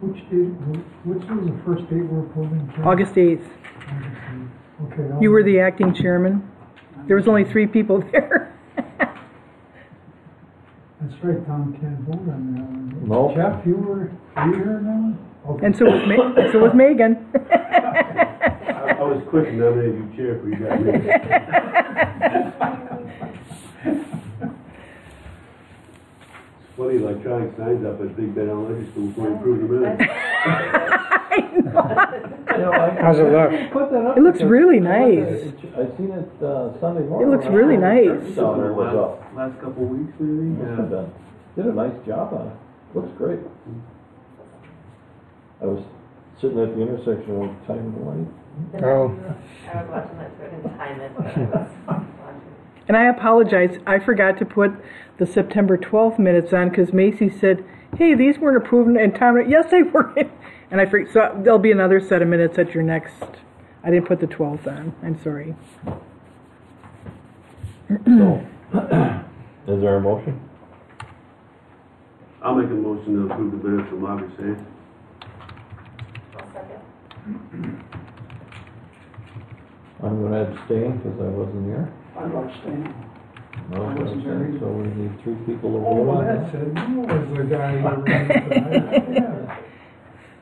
Which was the first date we're approving? Ken? August 8th. Okay. You were the acting chairman. There was only 3 people there. That's right, Tom can't vote on that one. No. Jeff, were you here now? Okay. And so was Megan. I was quick to nominate you chair for you guys. It's funny, electronic signs up at Big Bend Elementary School before you approve the minutes. How's it look? It looks really nice. I seen it Sunday morning. It looks really nice. Down there was up. Last couple of weeks, maybe? Must have been. Did a nice job on it. Looks great. I was sitting at the intersection of time and light. Oh, I was watching that, so I didn't time it, but I was watching. And I apologize, I forgot to put the September 12th minutes on because Macy said, hey, these weren't approved in time. Yes, they were. And I forgot, so there'll be another set of minutes at your next, I didn't put the 12th on, I'm sorry. So, is there a motion? I'll make a motion to approve the minutes from August 8th. I'll second. I'm gonna abstain because I wasn't here. I'm abstaining. No, I wasn't there either. so we need 3 people to Oh, vote well, on that's that. it. You was the guy who ran tonight. Yeah.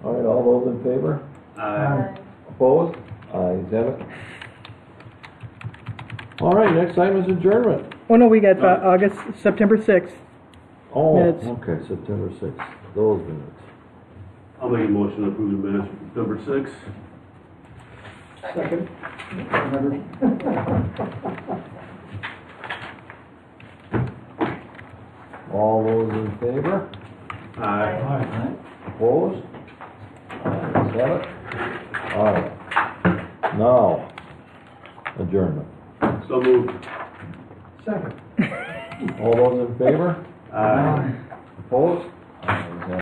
All right, all those in favor? Opposed? Ayes have it. All right, next item is adjournment. Oh no, we got September 6th. Oh, Minutes. okay, September 6th, those minutes. I'll make a motion to approve the minutes from September 6th. Second. All those in favor? Aye. Opposed? Ayes have it. All right. Now, adjournment. So moved. Second. All those in favor? Aye. Opposed?